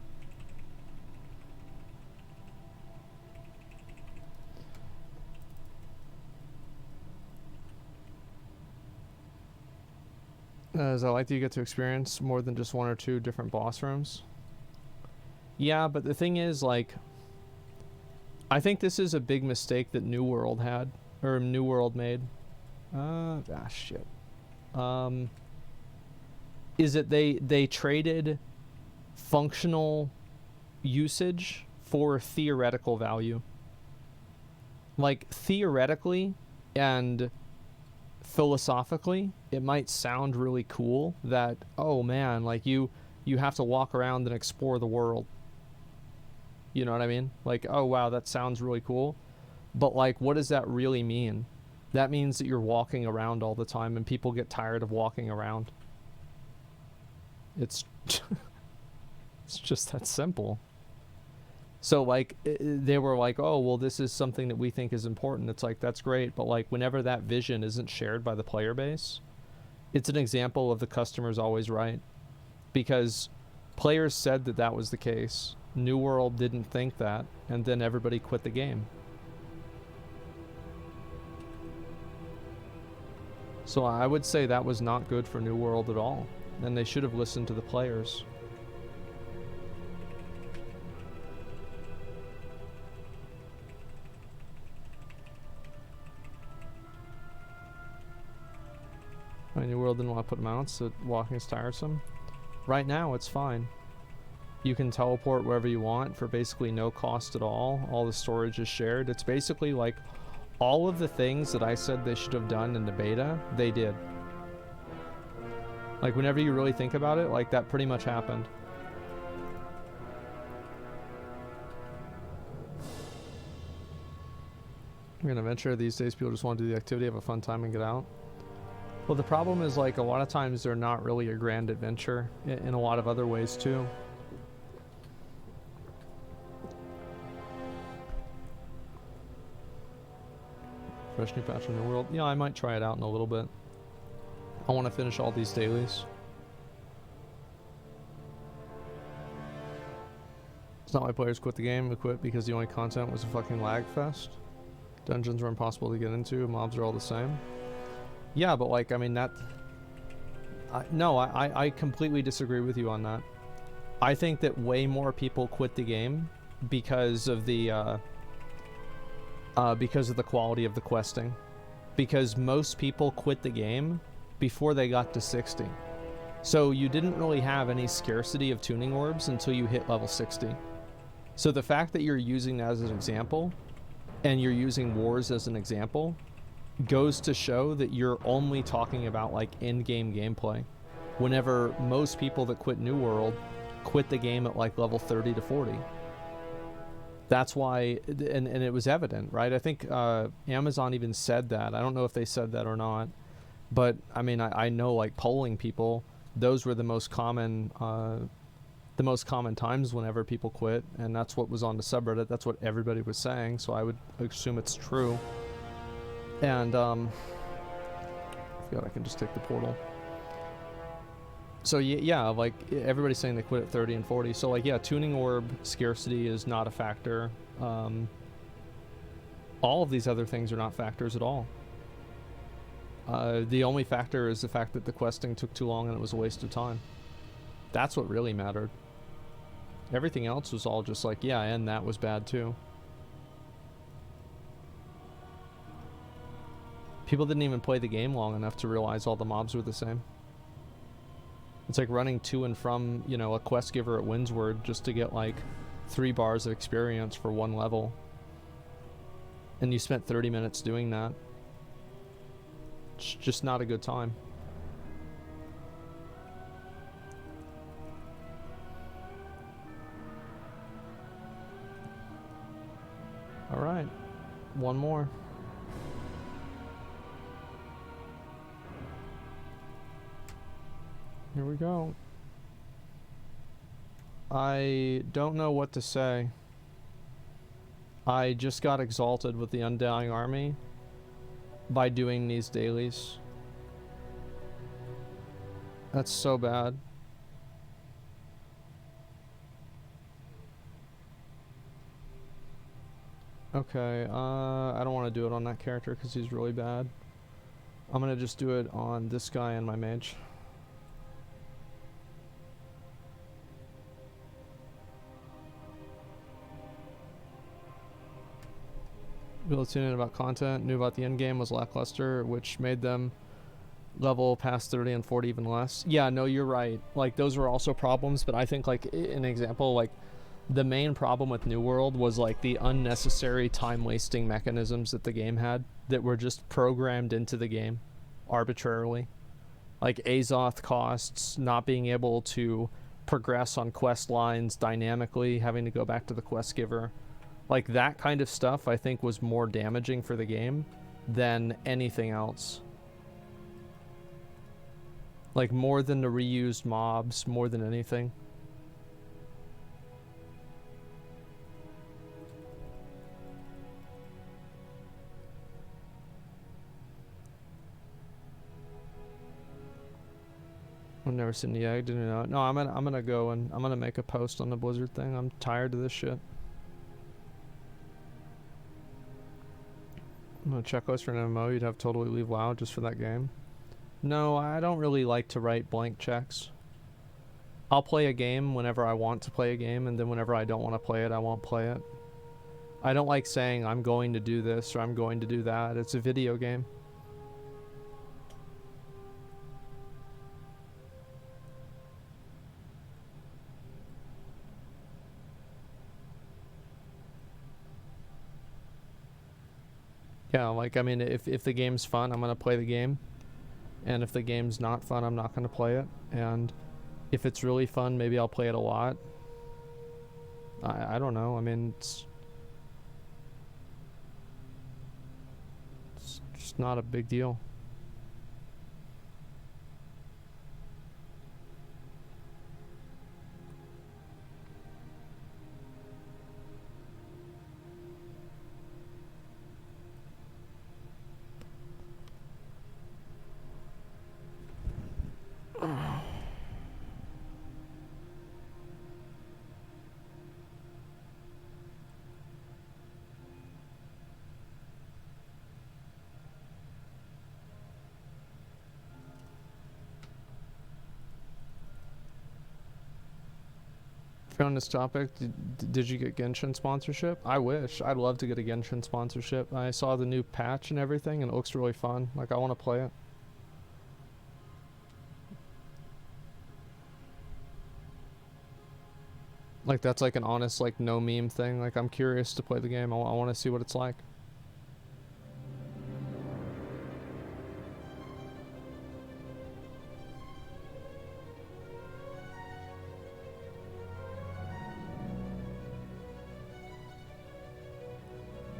As I like that you get to experience more than just one or two different boss rooms. Yeah, but the thing is, like, I think this is a big mistake that New World had, or New World made. Shit. Is that they traded functional usage for theoretical value. Like, theoretically and philosophically, it might sound really cool that, oh man, like you have to walk around and explore the world. You know what I mean? Like, oh wow, that sounds really cool. But like, what does that really mean? That means that you're walking around all the time and people get tired of walking around. It's it's just that simple. So like, they were like, oh well, this is something that we think is important. It's like, that's great, but like, whenever that vision isn't shared by the player base, it's an example of the customer's always right, because players said that that was the case. New World didn't think that, and then everybody quit the game. So I would say that was not good for New World at all. And they should have listened to the players. New World didn't want to put mounts, so walking is tiresome. Right now, it's fine. You can teleport wherever you want for basically no cost at all. All the storage is shared. It's basically like all of the things that I said they should have done in the beta, they did. Like, whenever you really think about it, like, that pretty much happened. I'm gonna venture these days people just want to do the activity, have a fun time, and get out. Well, the problem is, like, a lot of times they're not really a grand adventure in a lot of other ways, too. Fresh new patch in the world. Yeah, I might try it out in a little bit. I want to finish all these dailies. It's not why players quit the game. They quit because the only content was a fucking lag fest. Dungeons were impossible to get into. Mobs are all the same. Yeah, but like, I mean, that... No, I completely disagree with you on that. I think that way more people quit the game because of the quality of the questing. Because most people quit the game before they got to 60. So you didn't really have any scarcity of tuning orbs until you hit level 60. So the fact that you're using that as an example, and you're using wars as an example, goes to show that you're only talking about like in-game gameplay. Whenever most people that quit New World quit the game at like level 30 to 40. That's why, and it was evident, right? I think Amazon even said that. I don't know if they said that or not. But, I mean, I know, like, polling people, those were the most common times whenever people quit, and that's what was on the subreddit. That's what everybody was saying, so I would assume it's true. And, I forgot I can just take the portal. So, yeah, like, everybody's saying they quit at 30 and 40. So, like, yeah, tuning orb scarcity is not a factor. All of these other things are not factors at all. The only factor is the fact that the questing took too long and it was a waste of time. That's what really mattered. Everything else was all just like, yeah, and that was bad too. People didn't even play the game long enough to realize all the mobs were the same. It's like running to and from, you know, a quest giver at Windsward just to get like 3 bars of experience for 1 level. And you spent 30 minutes doing that. It's just not a good time. Alright. 1 more. Here we go. I don't know what to say. I just got exalted with the Undying Army by doing these dailies. That's so bad. Okay, I don't want to do it on that character because he's really bad. I'm gonna just do it on this guy and my mage. People tuning in about content, knew about the end game was lackluster, which made them level past 30 and 40 even less. Yeah, no, you're right. Like, those were also problems, but I think, like, an example, like, the main problem with New World was, like, the unnecessary time-wasting mechanisms that the game had that were just programmed into the game arbitrarily. Like, Azoth costs, not being able to progress on quest lines dynamically, having to go back to the quest giver. Like, that kind of stuff, I think, was more damaging for the game than anything else. Like, more than the reused mobs, more than anything. I've never seen the egg, didn't know. No, I'm gonna go and I'm gonna make a post on the Blizzard thing. I'm tired of this shit. I'm gonna checklist for an MMO. You'd have to totally leave WoW just for that game. No, I don't really like to write blank checks. I'll play a game whenever I want to play a game, and then whenever I don't want to play it, I won't play it. I don't like saying I'm going to do this or I'm going to do that. It's a video game. Yeah, like, I mean, if the game's fun, I'm gonna play the game. And if the game's not fun, I'm not gonna play it. And if it's really fun, maybe I'll play it a lot. I don't know. I mean, it's just not a big deal. On this topic, did you get Genshin sponsorship? I wish. I'd love to get a Genshin sponsorship. I saw the new patch and everything, and it looks really fun. Like, I want to play it. Like, that's like an honest, like, no meme thing. Like, I'm curious to play the game. I want to see what it's like.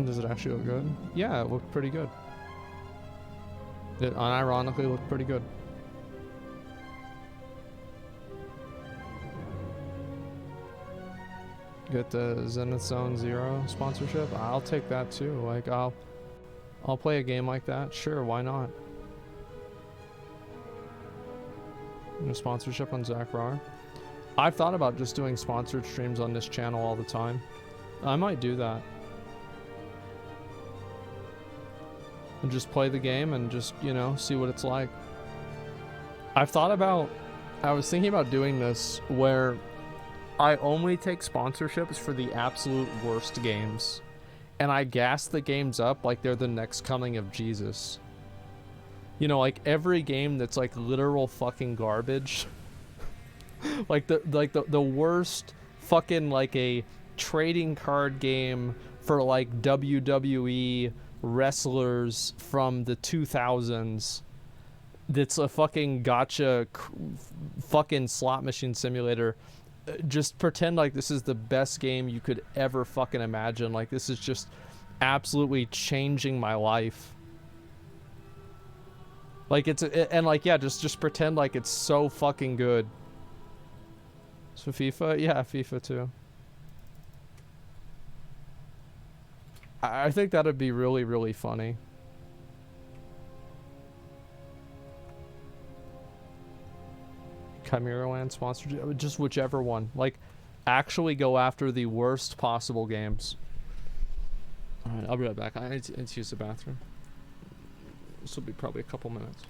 Does it actually look good? Yeah, it looked pretty good. It unironically looked pretty good. Get the Zenith Zone Zero sponsorship? I'll take that too. Like, I'll play a game like that. Sure, why not? A sponsorship on Zackrawrr. I've thought about just doing sponsored streams on this channel all the time. I might do that. And just play the game and just, you know, see what it's like. I was thinking about doing this where I only take sponsorships for the absolute worst games. And I gas the games up like they're the next coming of Jesus. You know, like every game that's like literal fucking garbage. like the worst fucking like a trading card game for like WWE wrestlers from the 2000s. That's a fucking gotcha fucking slot machine simulator. Just pretend like this is the best game you could ever fucking imagine. Like, this is just absolutely changing my life. Like, and like, yeah, just pretend like it's so fucking good. So FIFA? Yeah, FIFA too. I think that'd be really, really funny. Chimera Land sponsored, just whichever one. Like, actually go after the worst possible games. Alright, I'll be right back. I need to use the bathroom. This will be probably a couple minutes.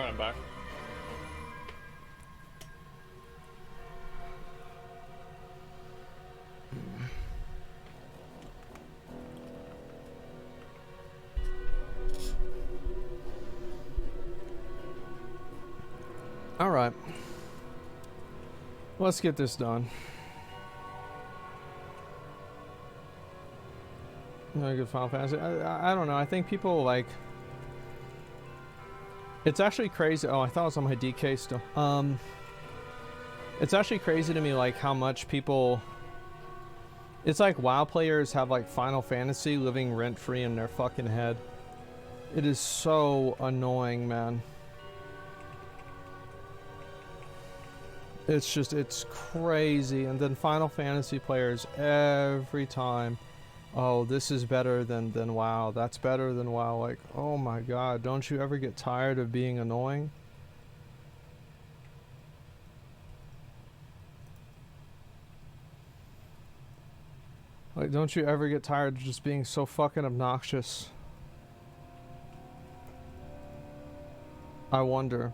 Alright, I'm back. Alright. Let's get this done. No good Final Fantasy. I don't know. I think people like... It's actually crazy. Oh, I thought it was on my DK still. It's actually crazy to me like how much people... It's like WoW players have like Final Fantasy living rent-free in their fucking head. It is so annoying, man. It's just, it's crazy. And then Final Fantasy players every time, oh, this is better than WoW. That's better than WoW. Like, oh my god, don't you ever get tired of being annoying? Like, don't you ever get tired of just being so fucking obnoxious? I wonder.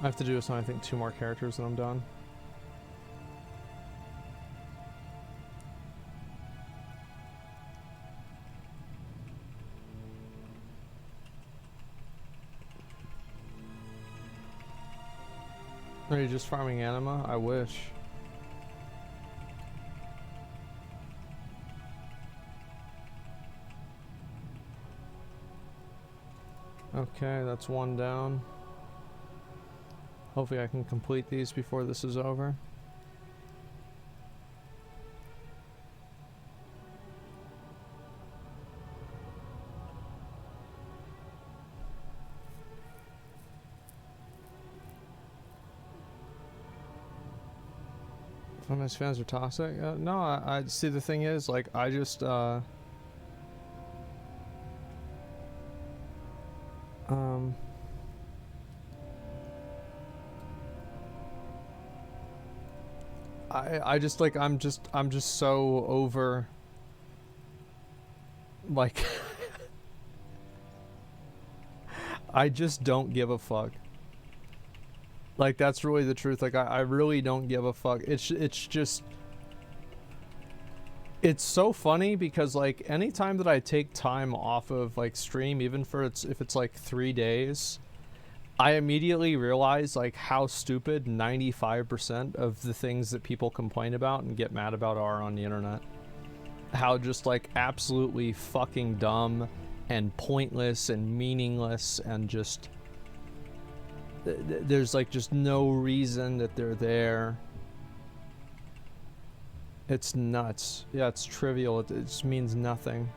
I have to do this on, I think, 2 more characters and I'm done. Are you just farming anima? I wish. Okay, that's 1 down. Hopefully I can complete these before this is over. Some of his fans are toxic? No, I see, the thing is, like, I just, I just like I'm just so over like I just don't give a fuck. Like, that's really the truth. Like, I really don't give a fuck. It's just, it's so funny because like anytime that I take time off of like stream, even for if it's like 3 days, I immediately realize like how stupid 95% of the things that people complain about and get mad about are on the internet. How just like absolutely fucking dumb and pointless and meaningless, and just there's like just no reason that they're there. It's nuts. Yeah, it's trivial. It just means nothing.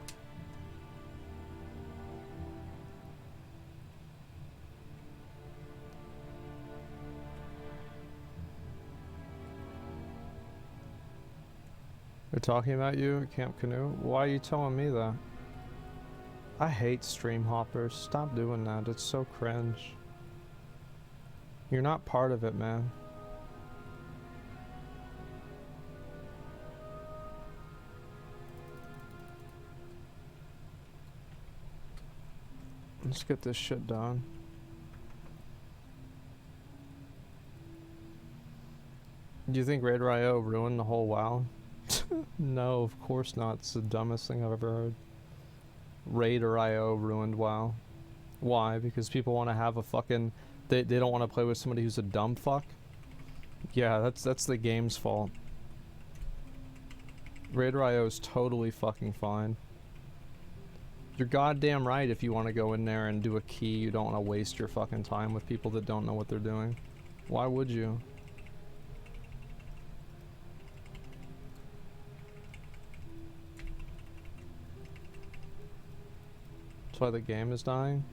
They're talking about you at Camp Canoe? Why are you telling me that? I hate stream hoppers. Stop doing that. It's so cringe. You're not part of it, man. Let's get this shit done. Do you think Raider.io ruined the whole WoW? No, of course not. It's the dumbest thing I've ever heard. Raider.io ruined WoW. Why? Because people want to have a fucking... They don't want to play with somebody who's a dumb fuck? Yeah, that's the game's fault. Raider.io is totally fucking fine. You're goddamn right if you want to go in there and do a key. You don't want to waste your fucking time with people that don't know what they're doing. Why would you? That's why the game is dying?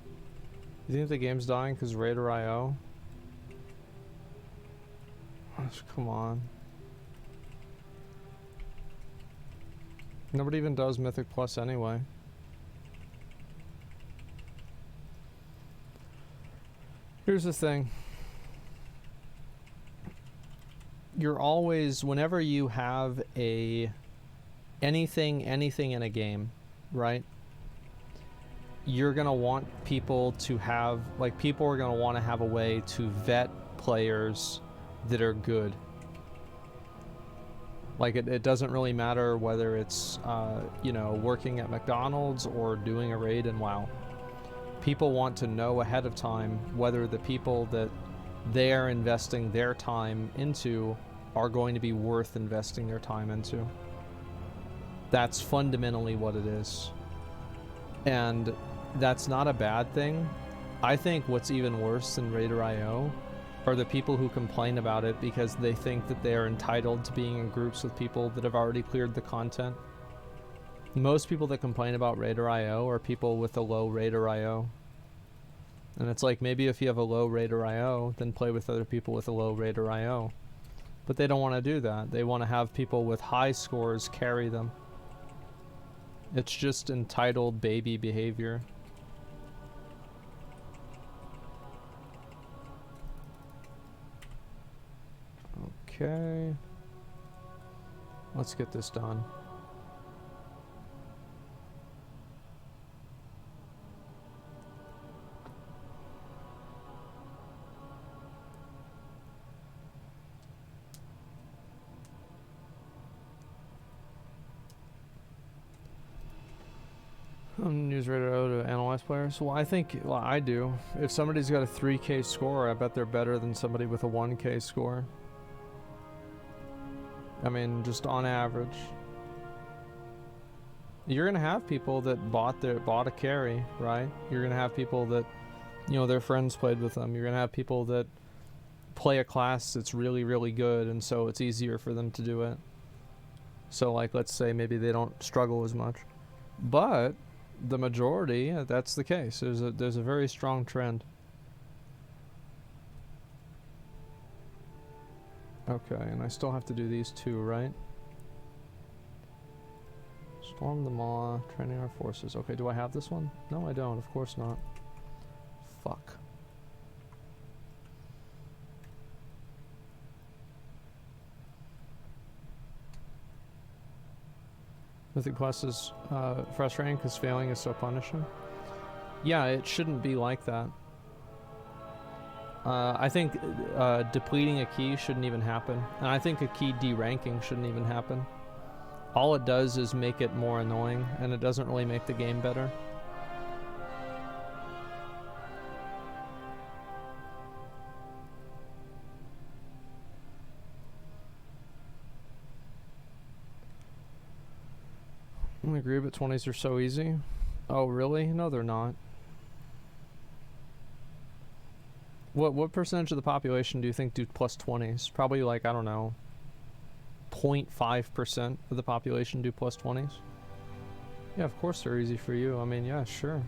You think the game's dying because Raider.io? Come on. Nobody even does Mythic Plus anyway. Here's the thing. you're always, whenever you have a anything in a game, right? You're gonna want people to have, like, people are gonna want to have a way to vet players that are good. Like, it doesn't really matter whether it's, you know, working at McDonald's or doing a raid in WoW. People want to know ahead of time whether the people that they are investing their time into are going to be worth investing their time into. That's fundamentally what it is. And that's not a bad thing. I think what's even worse than Raider.io are the people who complain about it because they think that they are entitled to being in groups with people that have already cleared the content. Most people that complain about Raider.io are people with a low Raider.io. And it's like, maybe if you have a low Raider.io, then play with other people with a low Raider.io. But they don't want to do that. They want to have people with high scores carry them. It's just entitled baby behavior. Okay. Let's get this done. Use Raider.io to analyze players. Well, I think, well, I do. If somebody's got a 3K score, I bet they're better than somebody with a 1K score. I mean, just on average. You're gonna have people that bought a carry, right? You're gonna have people that, you know, their friends played with them. You're gonna have people that play a class that's really, really good, and so it's easier for them to do it. So, like, let's say maybe they don't struggle as much. But the majority, that's the case. There's a very strong trend. Okay, and I still have to do these two, right? Storm the Maw, training our forces. Okay, do I have this one? No, I don't. Of course not. Fuck. Mythic Plus is frustrating because failing is so punishing. Yeah, it shouldn't be like that. I think depleting a key shouldn't even happen. And I think a key deranking shouldn't even happen. All it does is make it more annoying, and it doesn't really make the game better. I agree, but 20s are so easy. Oh, really? No, they're not. What percentage of the population do you think do plus 20s? Probably, like, I don't know, 0.5% of the population do plus 20s. Yeah, of course they're easy for you. I mean, yeah, sure.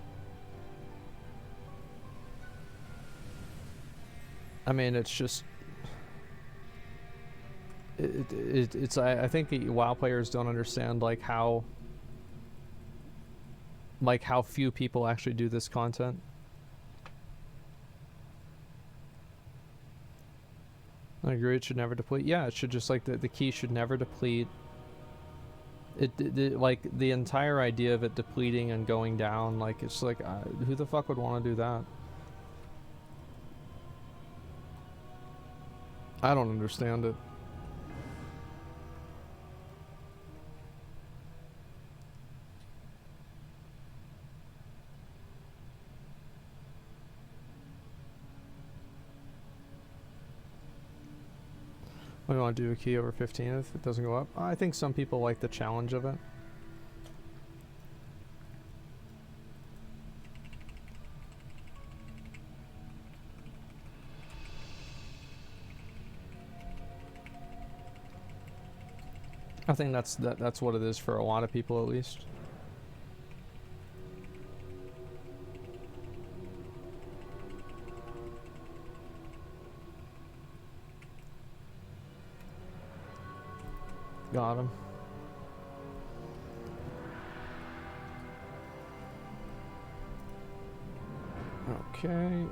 I mean, it's just... It's I think WoW players don't understand, like, how few people actually do this content. I agree, it should never deplete. Yeah, it should just, like, the key should never deplete. Like, the entire idea of it depleting and going down, like, it's like, who the fuck would want to do that? I don't understand it. We want to do a key over 15 if it doesn't go up. I think some people like the challenge of it. I think that's what it is for a lot of people, at least. Got him. Okay.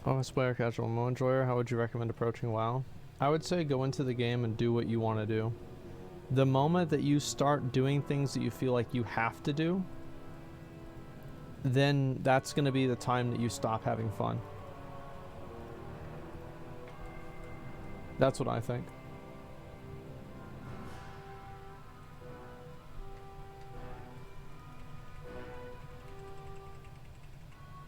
Honest player, casual MMO enjoyer, how would you recommend approaching WoW? I would say go into the game and do what you want to do. The moment that you start doing things that you feel like you have to do, then that's going to be the time that you stop having fun. That's what I think.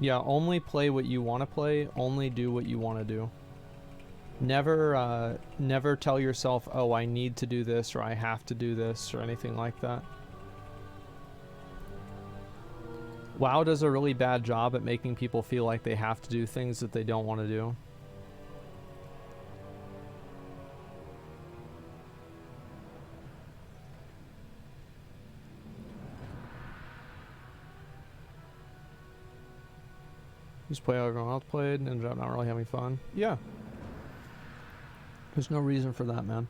Yeah, only play what you want to play, only do what you want to do. Never tell yourself, oh, I need to do this, or I have to do this, or anything like that. WoW does a really bad job at making people feel like they have to do things that they don't want to do. Just play how everyone else played and ended up not really having fun. Yeah. There's no reason for that, man.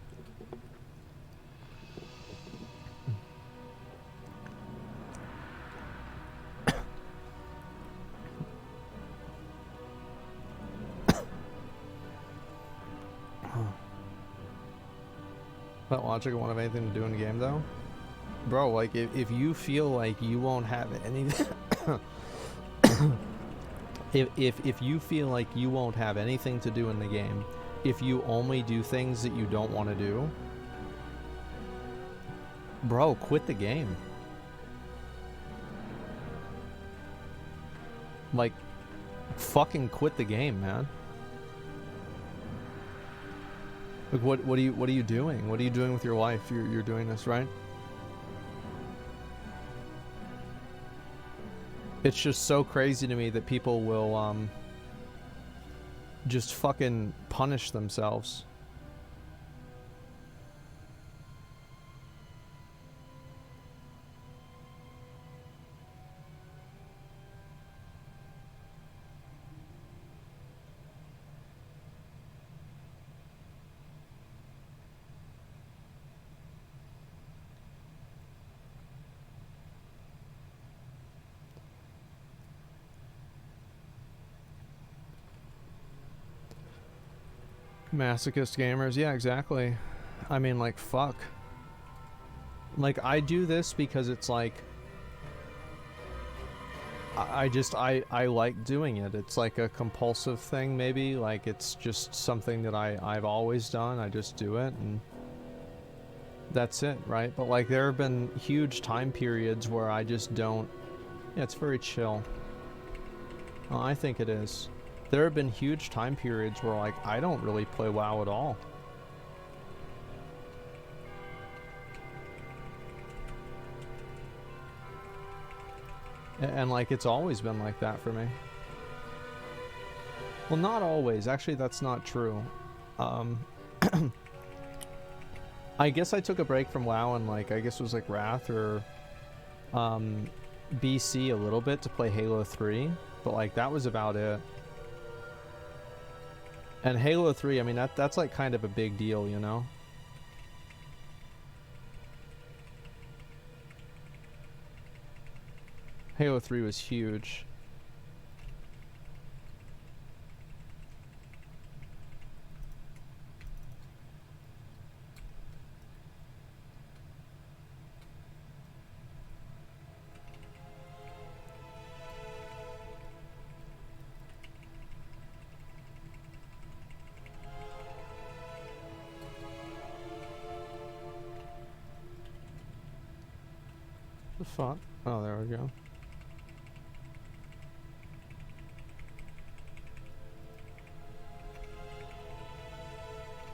That logic won't have anything to do in the game, though. Bro, like, if you feel like you won't have anything... If you feel like you won't have anything to do in the game, if you only do things that you don't want to do, bro, quit the game. Like, fucking quit the game, man. Like, what are you doing? What are you doing with your life? You're doing this, right? It's just so crazy to me that people will just fucking punish themselves. Masochist gamers, yeah, exactly. I mean, like, fuck. Like, I do this because it's like... I like doing it. It's like a compulsive thing, maybe. Like, it's just something that I've always done. I just do it, and... that's it, right? But, like, there have been huge time periods where I just don't... Yeah, it's very chill. Oh, I think it is. There have been huge time periods where, like, I don't really play WoW at all. And like, it's always been like that for me. Well, not always. Actually, that's not true. I guess I took a break from WoW and, like, I guess it was like Wrath or BC a little bit to play Halo 3. But, like, that was about it. And Halo 3, I mean, that's like kind of a big deal, you know? Halo 3 was huge. The fuck? Oh, there we go.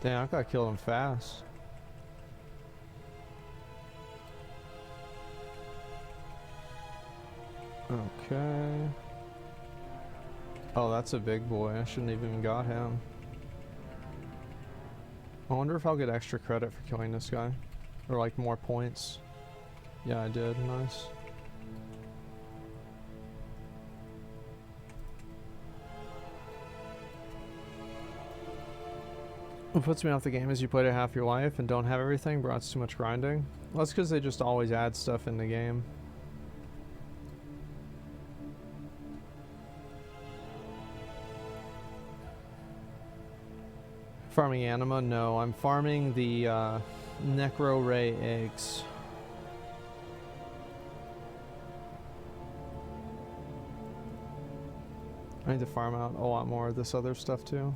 Damn, I gotta kill him fast. Okay. Oh, that's a big boy. I shouldn't have even got him. I wonder if I'll get extra credit for killing this guy. Or, like, more points. Yeah, I did. Nice. What puts me off the game is you played it half your life and don't have everything, bro. It's too much grinding. Well, that's because they just always add stuff in the game. Farming anima? No, I'm farming the Zackrawrr eggs. I need to farm out a lot more of this other stuff too.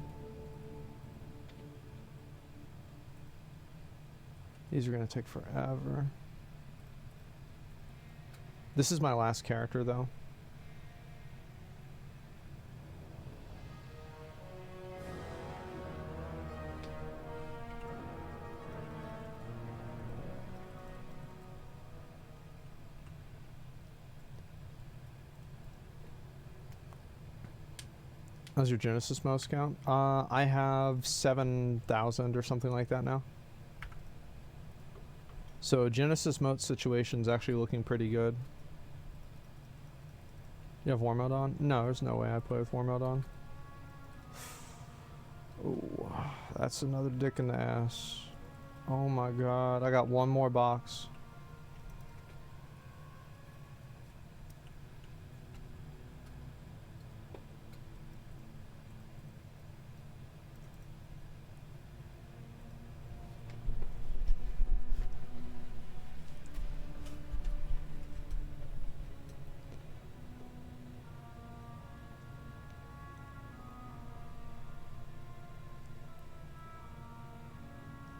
These are going to take forever. This is my last character though. How's your Genesis mouse count? I have 7,000 or something like that now. So Genesis moat situation's actually looking pretty good. You have war mode on? No, there's no way I play with war mode on. Oh, that's another dick in the ass. Oh my god, I got one more box.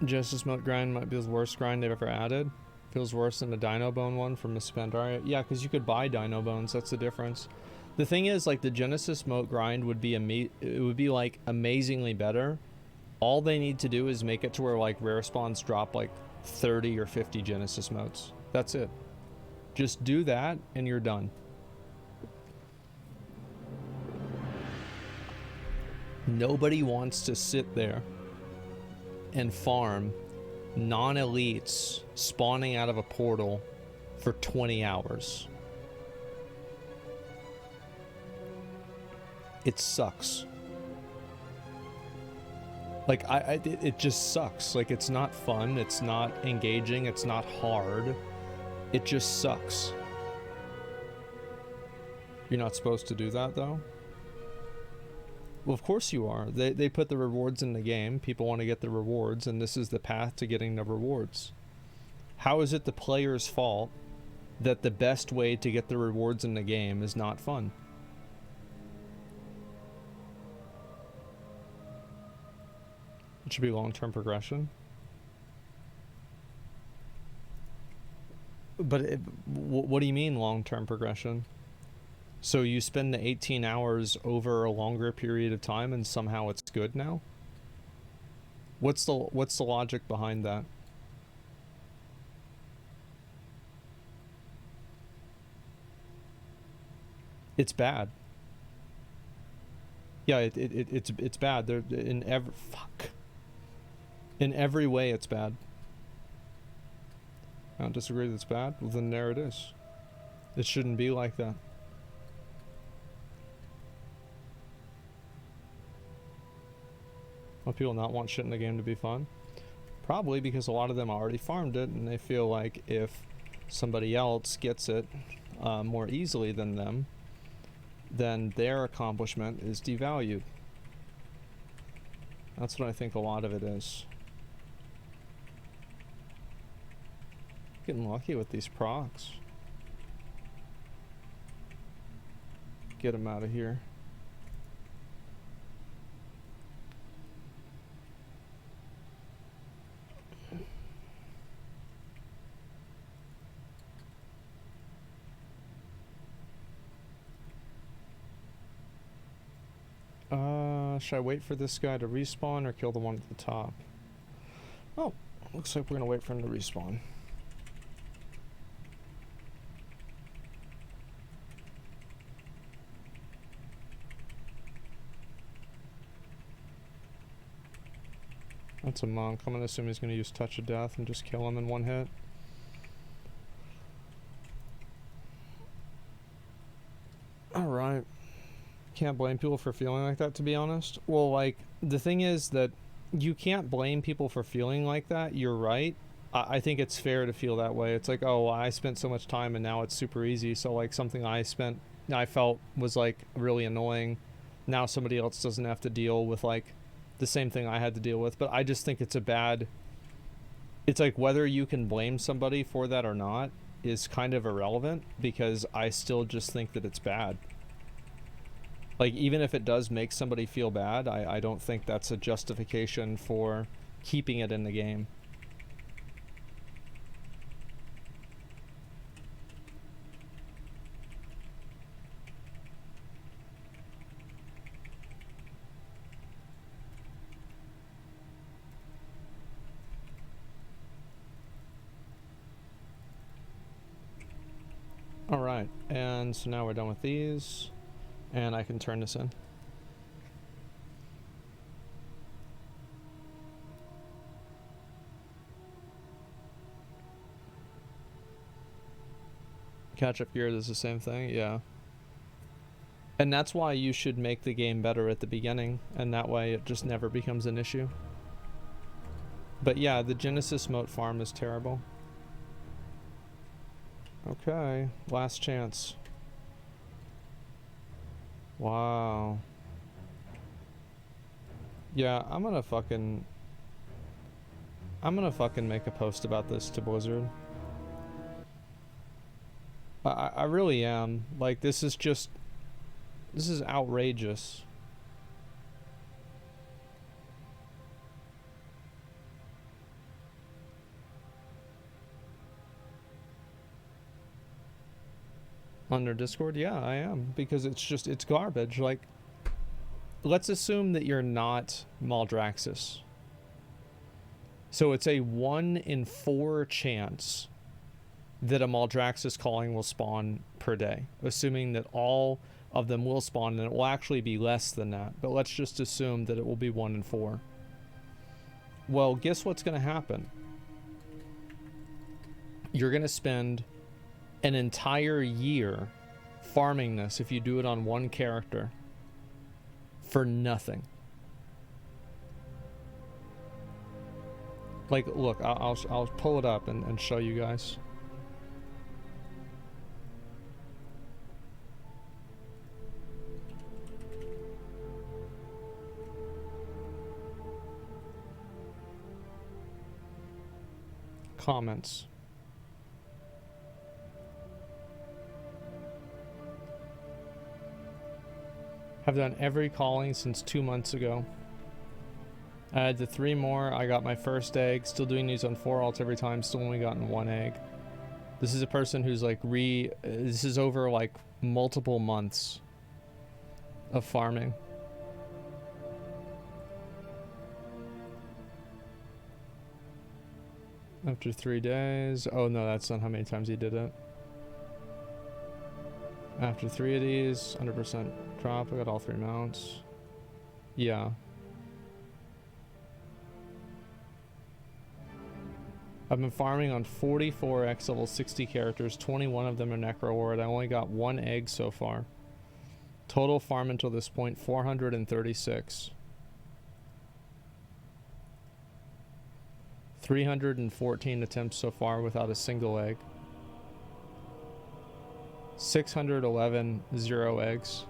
Genesis Moat grind might be the worst grind they've ever added. Feels worse than the Dino Bone one from Miss Pandaria. Yeah, because you could buy Dino Bones. That's the difference. The thing is, like, the Genesis Moat grind would be it would be like amazingly better. All they need to do is make it to where like rare spawns drop like 30 or 50 Genesis Moats. That's it. Just do that and you're done. Nobody wants to sit there and farm non-elites spawning out of a portal for 20 hours. It sucks. Like, it just sucks. Like, it's not fun, it's not engaging, it's not hard. It just sucks. You're not supposed to do that, though? Well, of course you are. They put the rewards in the game. People want to get the rewards, and this is the path to getting the rewards. How is it the player's fault that the best way to get the rewards in the game is not fun? It should be long-term progression. But what do you mean long-term progression? So you spend the 18 hours over a longer period of time and somehow it's good now? What's the logic behind that? It's bad. Yeah, it's bad. They're in every way it's bad. I don't disagree that it's bad. Well, then there it is. It shouldn't be like that. Will people not want shit in the game to be fun? Probably because a lot of them already farmed it and they feel like if somebody else gets it more easily than them, then their accomplishment is devalued. That's what I think a lot of it is. Getting lucky with these procs. Get them out of here. Should I wait for this guy to respawn or kill the one at the top? Oh, looks like we're gonna wait for him to respawn. That's a monk. I'm gonna assume he's gonna use Touch of Death and just kill him in one hit. Alright. Can't blame people for feeling like that, to be honest. Well, like, the thing is that you can't blame people for feeling like that. You're right. I think it's fair to feel that way. It's like, oh, I spent so much time and now it's super easy. So, like, something I felt was, like, really annoying. Now somebody else doesn't have to deal with, like, the same thing I had to deal with, but I just think it's a bad... It's like whether you can blame somebody for that or not is kind of irrelevant, because I still just think that it's bad. Like, even if it does make somebody feel bad, I don't think that's a justification for keeping it in the game. Alright, and so now we're done with these, and I can turn this in. Catch-up gear is the same thing, yeah. And that's why you should make the game better at the beginning, and that way it just never becomes an issue. But yeah, the Genesis moat farm is terrible. Okay, last chance. Wow. Yeah, I'm gonna fucking make a post about this to Blizzard. I really am. Like, this is outrageous. On their Discord? Yeah, I am. Because it's garbage. Like, let's assume that you're not Maldraxxus. So it's a 1 in 4 chance that a Maldraxxus calling will spawn per day. Assuming that all of them will spawn, and it will actually be less than that. But let's just assume that it will be 1 in 4. Well, guess what's going to happen? You're going to spend an entire year farming this if you do it on one character for nothing. Like, look, I'll pull it up and show you guys. Comments. Have done every calling since 2 months ago. I had the 3 more. I got my first egg. Still doing these on 4 alts every time. Still only gotten 1 egg. This is a person who's like this is over like multiple months of farming. After 3 days. Oh no, that's not how many times he did it. After 3 of these, 100% drop. I got all 3 mounts. Yeah. I've been farming on 44 X level 60 characters. 21 of them are Necroward. I only got 1 egg so far. Total farm until this point, 436. 314 attempts so far without a single egg. 611 0 eggs.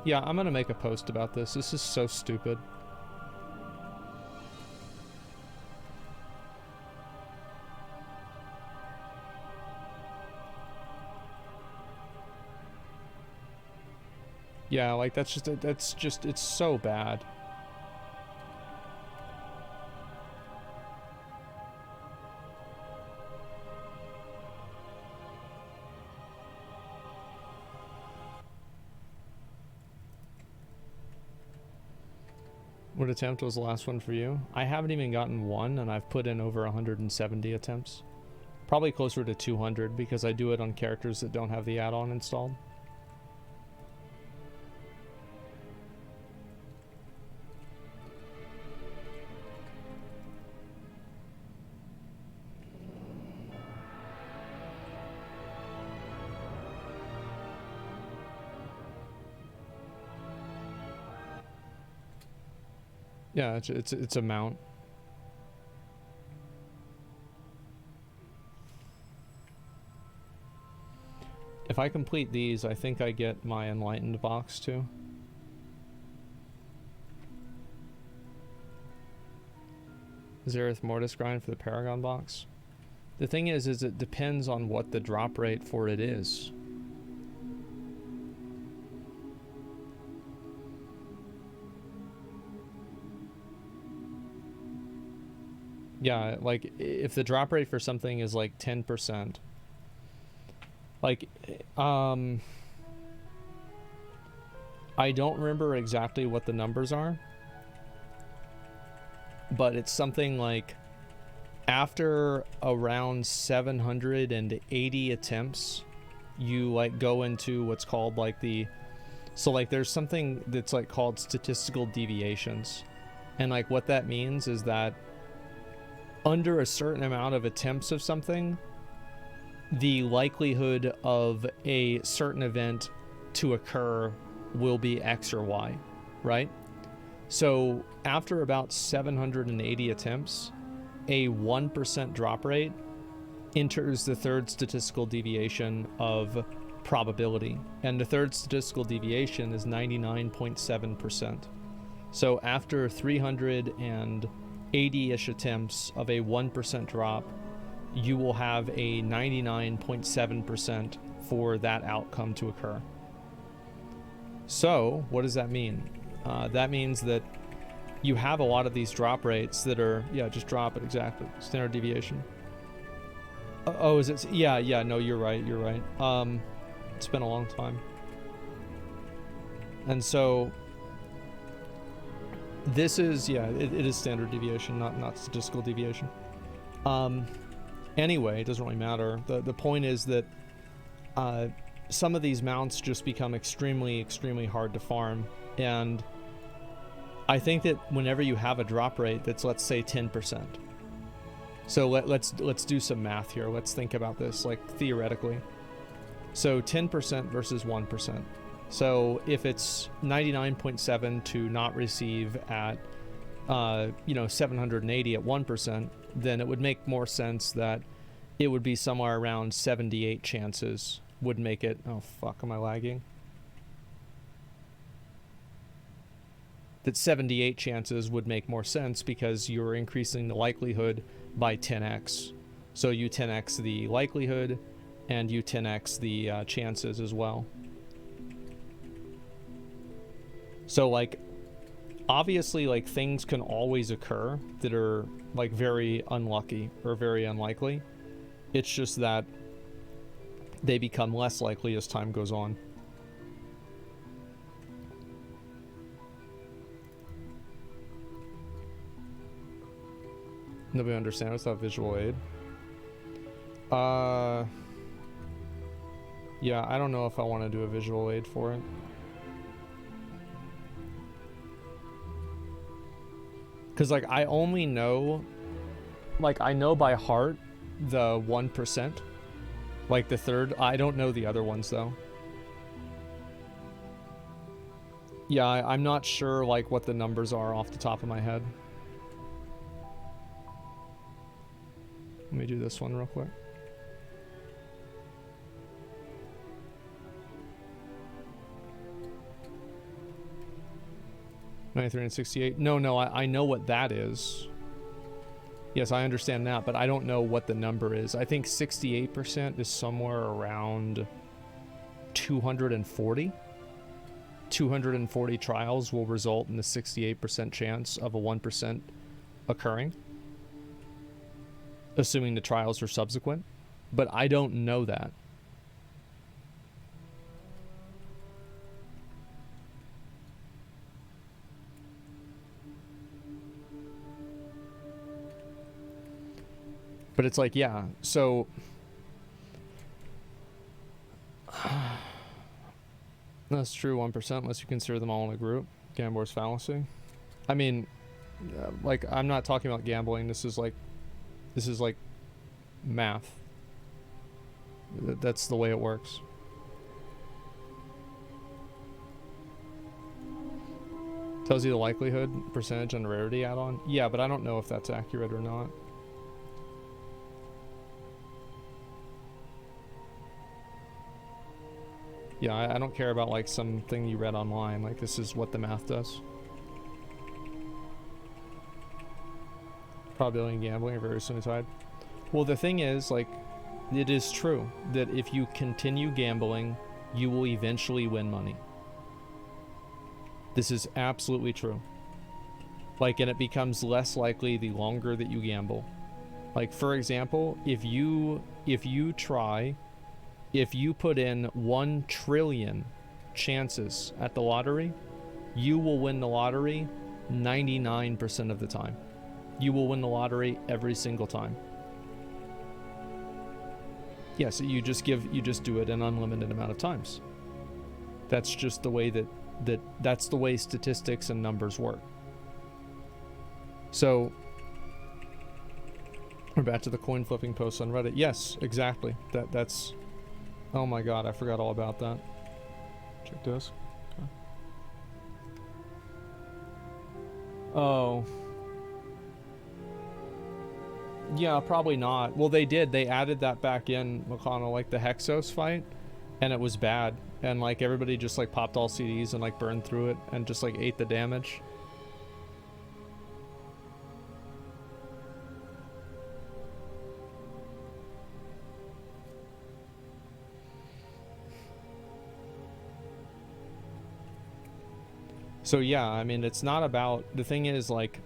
Yeah, I'm gonna make a post about this. This is so stupid. Yeah, like that's just it's so bad. What attempt was the last one for you? I haven't even gotten 1, and I've put in over 170 attempts. Probably closer to 200 because I do it on characters that don't have the add-on installed. Yeah, it's a mount. If I complete these, I think I get my enlightened box too. Xerath Mortis grind for the Paragon box. The thing is it depends on what the drop rate for it is. Yeah, like, if the drop rate for something is like 10%, like, I don't remember exactly what the numbers are, but it's something like after around 780 attempts, you like go into what's called like so like there's something that's like called statistical deviations. And like what that means is that under a certain amount of attempts of something, the likelihood of a certain event to occur will be X or Y, right? So after about 780 attempts, a 1% drop rate enters the third statistical deviation of probability. And the third statistical deviation is 99.7%. So after 380-ish attempts of a 1% drop, you will have a 99.7% for that outcome to occur. So what does that mean? That means that you have a lot of these drop rates that are, yeah, just drop it, exactly. Standard deviation. Oh, is it? Yeah, no, you're right. It's been a long time. And so this is, yeah, it is standard deviation, not statistical deviation. Anyway, it doesn't really matter. The point is that some of these mounts just become extremely hard to farm, and I think that whenever you have a drop rate that's, let's say, 10%. So let's do some math here. Let's think about this, like, theoretically. So 10% versus 1%. So if it's 99.7 to not receive at 780 at 1%, then it would make more sense that it would be somewhere around 78 chances would make it. Oh fuck, am I lagging? That 78 chances would make more sense because you're increasing the likelihood by 10x. So you 10x the likelihood and you 10x the chances as well. So like, obviously, like, things can always occur that are like very unlucky or very unlikely. It's just that they become less likely as time goes on. Nobody understands without visual aid. Yeah, I don't know if I want to do a visual aid for it. Because, like, I only know, like, I know by heart the 1%. Like, the third. I don't know the other ones, though. Yeah, I'm not sure, like, what the numbers are off the top of my head. Let me do this one real quick. $93 and $68. No, I know what that is. Yes, I understand that, but I don't know what the number is. I think 68% is somewhere around 240. 240 trials will result in the 68% chance of a 1% occurring, assuming the trials are subsequent. But I don't know that. But it's like, yeah, so that's true, 1%, unless you consider them all in a group. Gambler's fallacy. I mean, like, I'm not talking about gambling. This is like math. That's the way it works. Tells you the likelihood percentage on the rarity add-on. Yeah, but I don't know if that's accurate or not. Yeah, I don't care about, like, something you read online. Like, this is what the math does. Probability in gambling are very soon tied. Well, the thing is, like, it is true that if you continue gambling, you will eventually win money. This is absolutely true. Like, and it becomes less likely the longer that you gamble. Like, for example, if you put in 1 trillion chances at the lottery, you will win the lottery 99% of the time. You will win the lottery every single time. Yes, you just do it an unlimited amount of times. That's just the way that's the way statistics and numbers work. So we're back to the coin flipping post on Reddit. Yes, exactly. That's oh my god, I forgot all about that. Check this. Okay. Oh. Yeah, probably not. Well, they did. They added that back in, McConnell, like the Hexos fight, and it was bad. And like everybody just like popped all CDs and like burned through it and just like ate the damage. So yeah, I mean, it's not about, the thing is, like,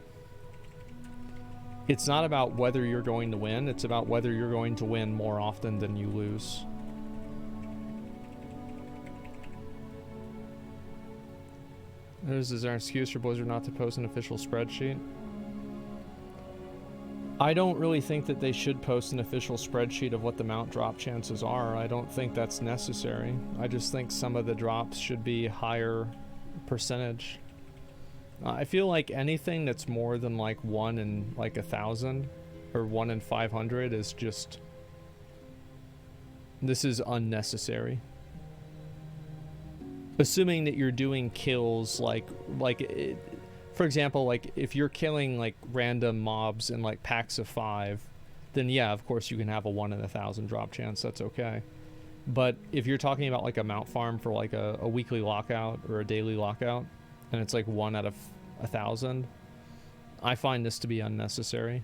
it's not about whether you're going to win, it's about whether you're going to win more often than you lose. Is there an excuse for Blizzard not to post an official spreadsheet? I don't really think that they should post an official spreadsheet of what the mount drop chances are. I don't think that's necessary. I just think some of the drops should be higher percentage. I feel like anything that's more than like 1 in like 1,000 or 1 in 500 is just, this is unnecessary. Assuming that you're doing kills for example, like if you're killing like random mobs in like packs of 5, then yeah, of course you can have a 1 in 1,000 drop chance. That's okay. But if you're talking about like a mount farm for like a weekly lockout or a daily lockout, and it's like 1 out of 1,000, I find this to be unnecessary.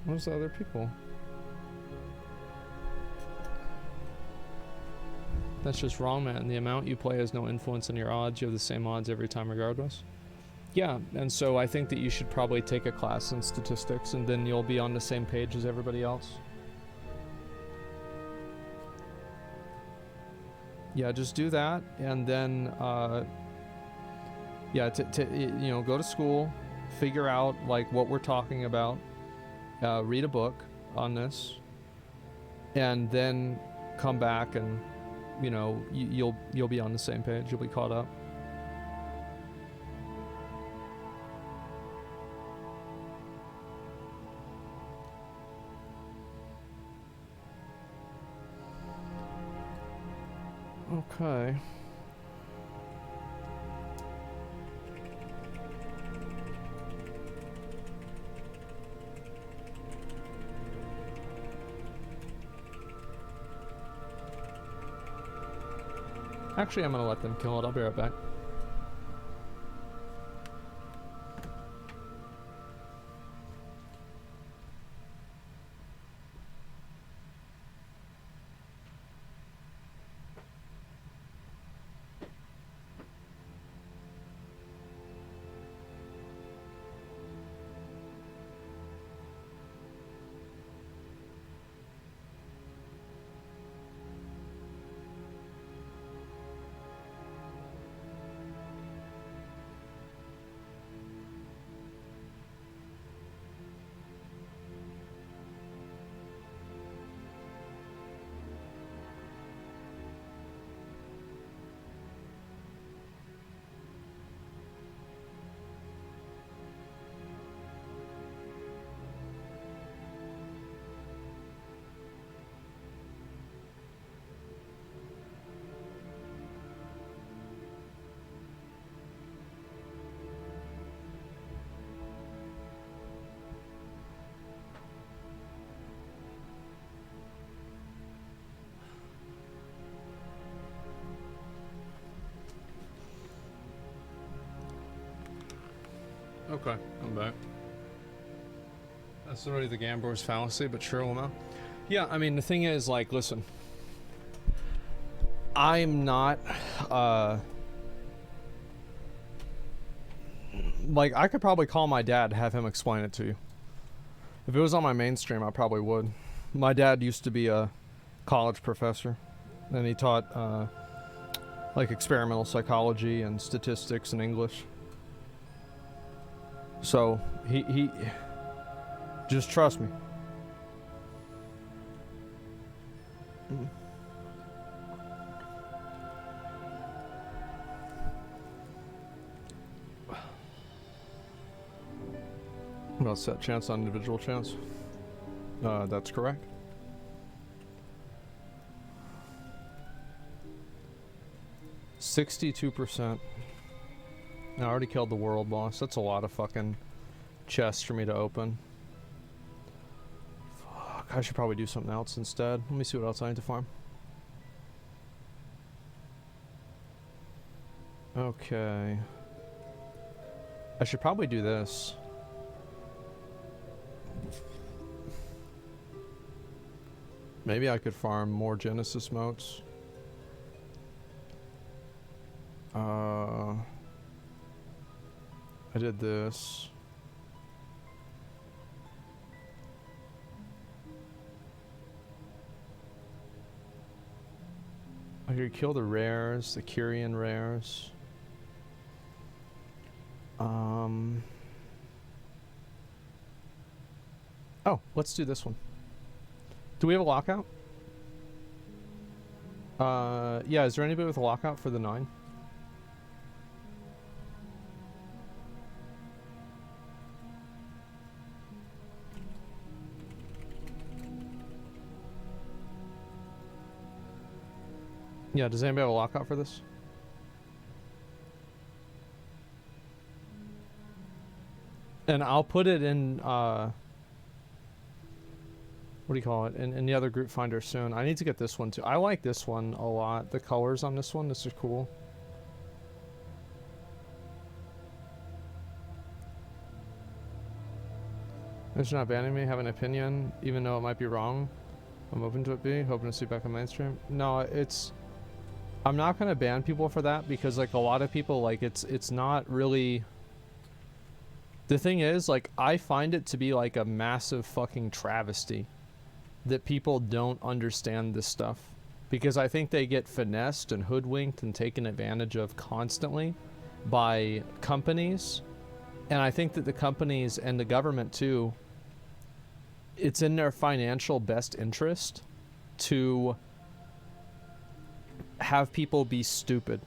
Where's the other people? That's just wrong, man. The amount you play has no influence on your odds. You have the same odds every time regardless. Yeah, and so I think that you should probably take a class in statistics, and then you'll be on the same page as everybody else. Yeah, just do that, and then yeah, you know, go to school, figure out like what we're talking about, read a book on this, and then come back and, you know, you'll be on the same page. You'll be caught up. Okay. Actually, I'm gonna let them kill it. I'll be right back. Okay, I'm back. That's already the Gambor's fallacy, but sure, well, no. Yeah, I mean, the thing is, like, listen. I'm not, like, I could probably call my dad, have him explain it to you. If it was on my mainstream, I probably would. My dad used to be a college professor, and he taught, like, experimental psychology and statistics and English. So, he just trust me. Well, set chance on individual chance. That's correct. %62%. I already killed the world boss. That's a lot of fucking chests for me to open. Fuck, I should probably do something else instead. Let me see what else I need to farm. Okay. I should probably do this. Maybe I could farm more Genesis motes. I did this. I could kill the rares, the Kyrian rares. Oh, let's do this one. Do we have a lockout? Yeah, is there anybody with a lockout for the 9? Yeah, does anybody have a lockout for this? And I'll put it in, what do you call it? In the other group finder soon. I need to get this one too. I like this one a lot. The colors on this one, this is cool. It's not banning me, have an opinion, even though it might be wrong. I'm open to it being, hoping to see back on mainstream. No, it's... I'm not gonna ban people for that because, like, a lot of people, like, it's not really... The thing is, like, I find it to be, like, a massive fucking travesty that people don't understand this stuff. Because I think they get finessed and hoodwinked and taken advantage of constantly by companies. And I think that the companies and the government, too, it's in their financial best interest to have people be stupid.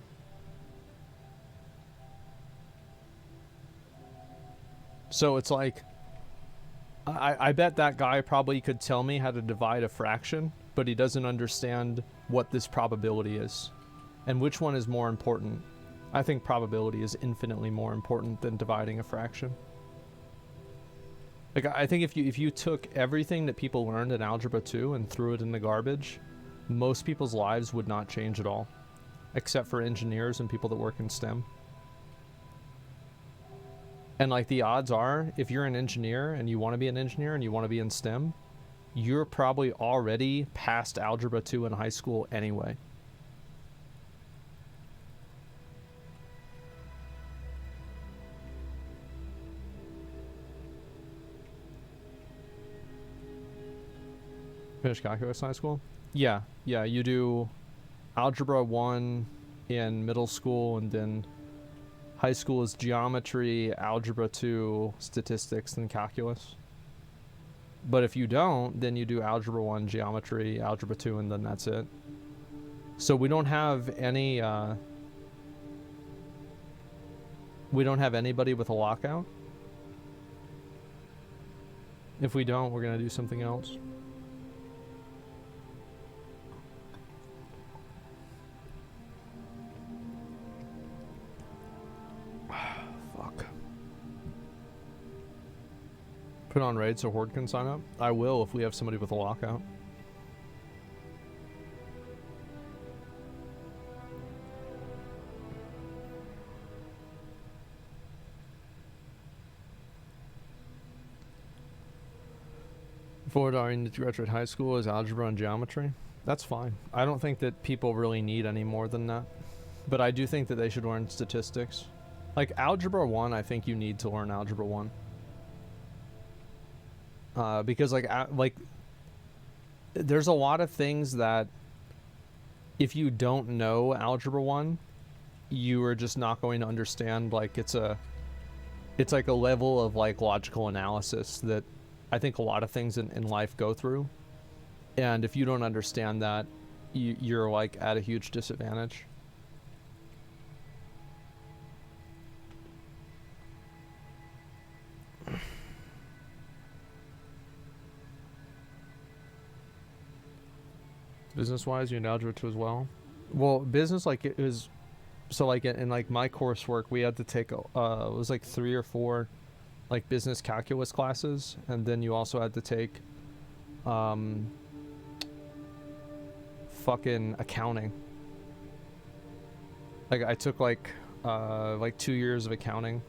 So it's like, I bet that guy probably could tell me how to divide a fraction, but he doesn't understand what this probability is and which one is more important. I think probability is infinitely more important than dividing a fraction. Like, I think if you took everything that people learned in Algebra 2 and threw it in the garbage, most people's lives would not change at all, except for engineers and people that work in STEM. And, like, the odds are, if you're an engineer and you want to be an engineer and you want to be in STEM, you're probably already past Algebra 2 in high school anyway. Finish calculus in high school? Yeah, you do Algebra 1 in middle school, and then high school is geometry, Algebra 2, statistics, and calculus. But if you don't, then you do Algebra 1, geometry, Algebra 2, and then that's it. So we don't have any, we don't have anybody with a lockout. If we don't, we're gonna do something else. Fuck. Put on raid so Horde can sign up? I will if we have somebody with a lockout. For what I need to graduate high school is algebra and geometry. That's fine. I don't think that people really need any more than that. But I do think that they should learn statistics. Like algebra 1, I think you need to learn algebra 1. Because like there's a lot of things that if you don't know algebra 1, you are just not going to understand. Like it's like a level of like logical analysis that I think a lot of things in life go through. And if you don't understand that, you're like at a huge disadvantage. Business-wise, you need algebra 2 as well. Well, business, like, it was... So, like, in, like, my coursework, we had to take, it was, like, 3 or 4, like, business calculus classes. And then you also had to take, fucking accounting. Like, I took, like 2 years of accounting.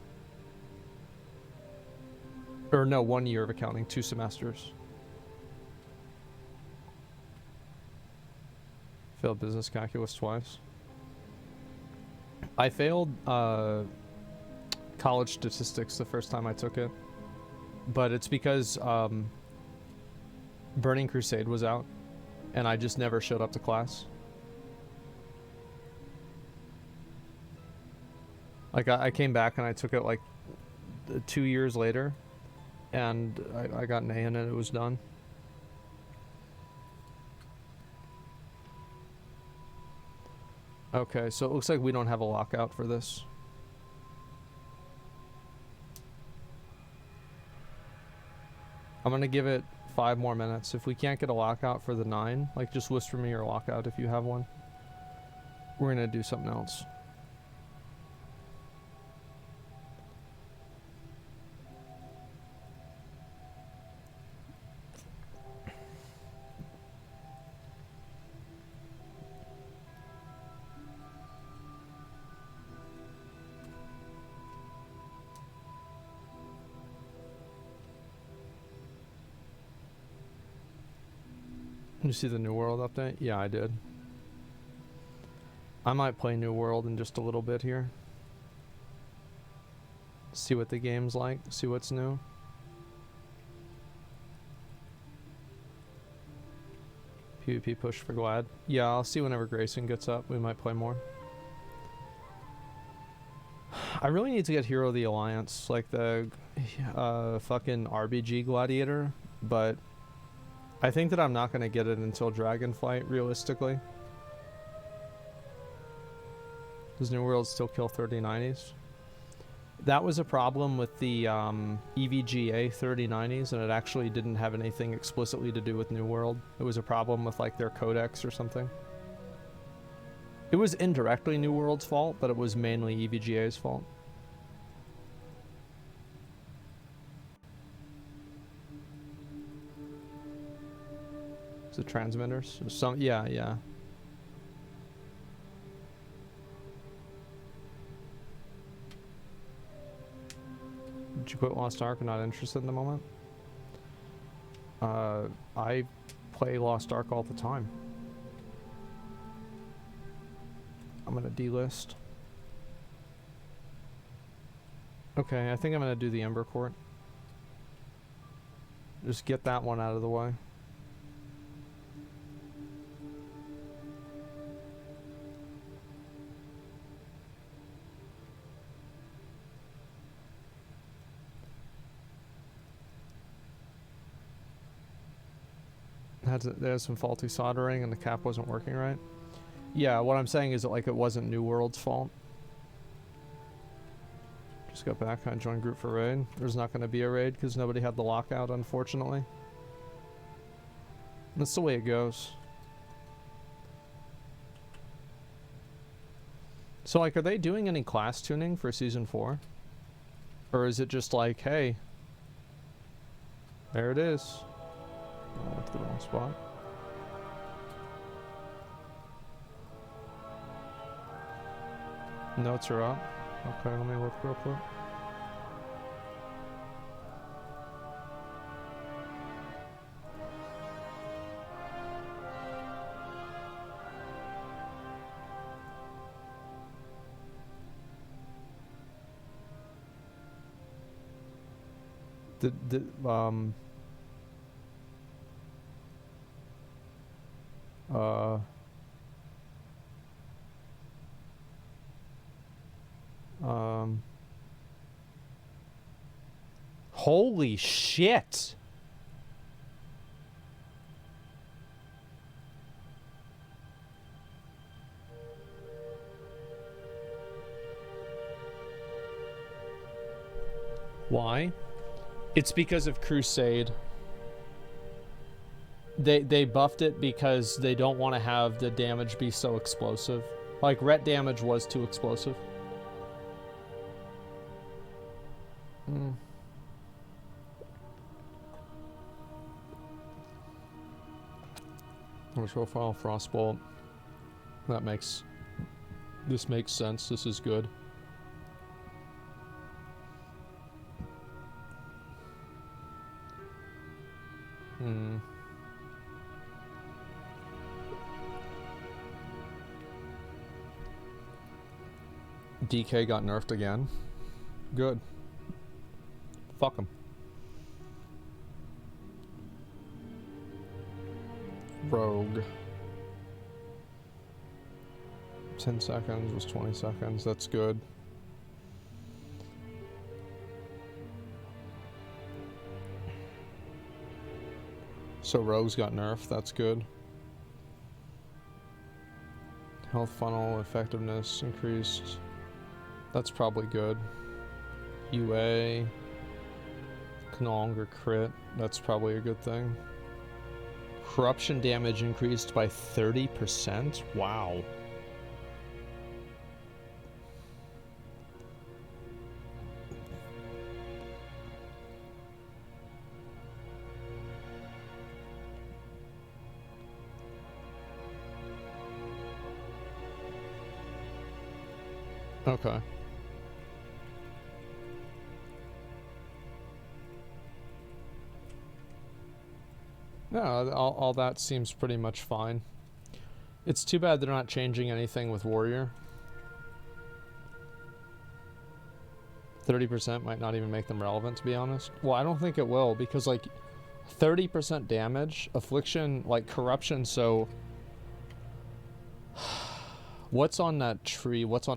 Or, no, 1 year of accounting, 2 semesters. Failed business calculus twice. I failed college statistics the first time I took it, but it's because Burning Crusade was out and I just never showed up to class. Like I came back and I took it like 2 years later and I got an A in it. It was done. Okay, so it looks like we don't have a lockout for this. I'm gonna give it 5 more minutes. If we can't get a lockout for the 9, like just whisper me your lockout if you have one. We're gonna do something else. You see the New World update? Yeah, I did. I might play New World in just a little bit here. See what the game's like, see what's new. PvP push for Glad. Yeah, I'll see whenever Grayson gets up. We might play more. I really need to get Hero of the Alliance, like the fucking RBG Gladiator, but I think that I'm not going to get it until Dragonflight, realistically. Does New World still kill 3090s? That was a problem with the EVGA 3090s, and it actually didn't have anything explicitly to do with New World. It was a problem with like their codecs or something. It was indirectly New World's fault, but it was mainly EVGA's fault. The transmitters? Some, yeah. Did you quit Lost Ark and not interested in the moment? I play Lost Ark all the time. I'm gonna delist. Okay, I think I'm gonna do the Ember Court. Just get that one out of the way. There's some faulty soldering and the cap wasn't working right. Yeah, what I'm saying is that like it wasn't New World's fault. Just got back, I joined group for raid. There's not going to be a raid because nobody had the lockout, unfortunately. That's the way it goes. So like, are they doing any class tuning for season 4? Or is it just like, hey, there it is. I went to the wrong spot. Notes are up. Okay, let me look real quick. the uh holy shit. Why? It's because of Crusade. They buffed it because they don't want to have the damage be so explosive. Like, ret damage was too explosive. Profile Frostbolt. This makes sense. This is good. DK got nerfed again. Good. Fuck him. Rogue. 10 seconds was 20 seconds. That's good. So Rogue's got nerfed. That's good. Health funnel effectiveness increased. That's probably good. UA. Can no longer crit. That's probably a good thing. Corruption damage increased by 30%? Wow. Okay. Yeah, all that seems pretty much fine. It's too bad they're not changing anything with Warrior. 30% might not even make them relevant, to be honest. Well, I don't think it will, because, like, 30% damage, Affliction, like, Corruption, so... What's on that tree? What's on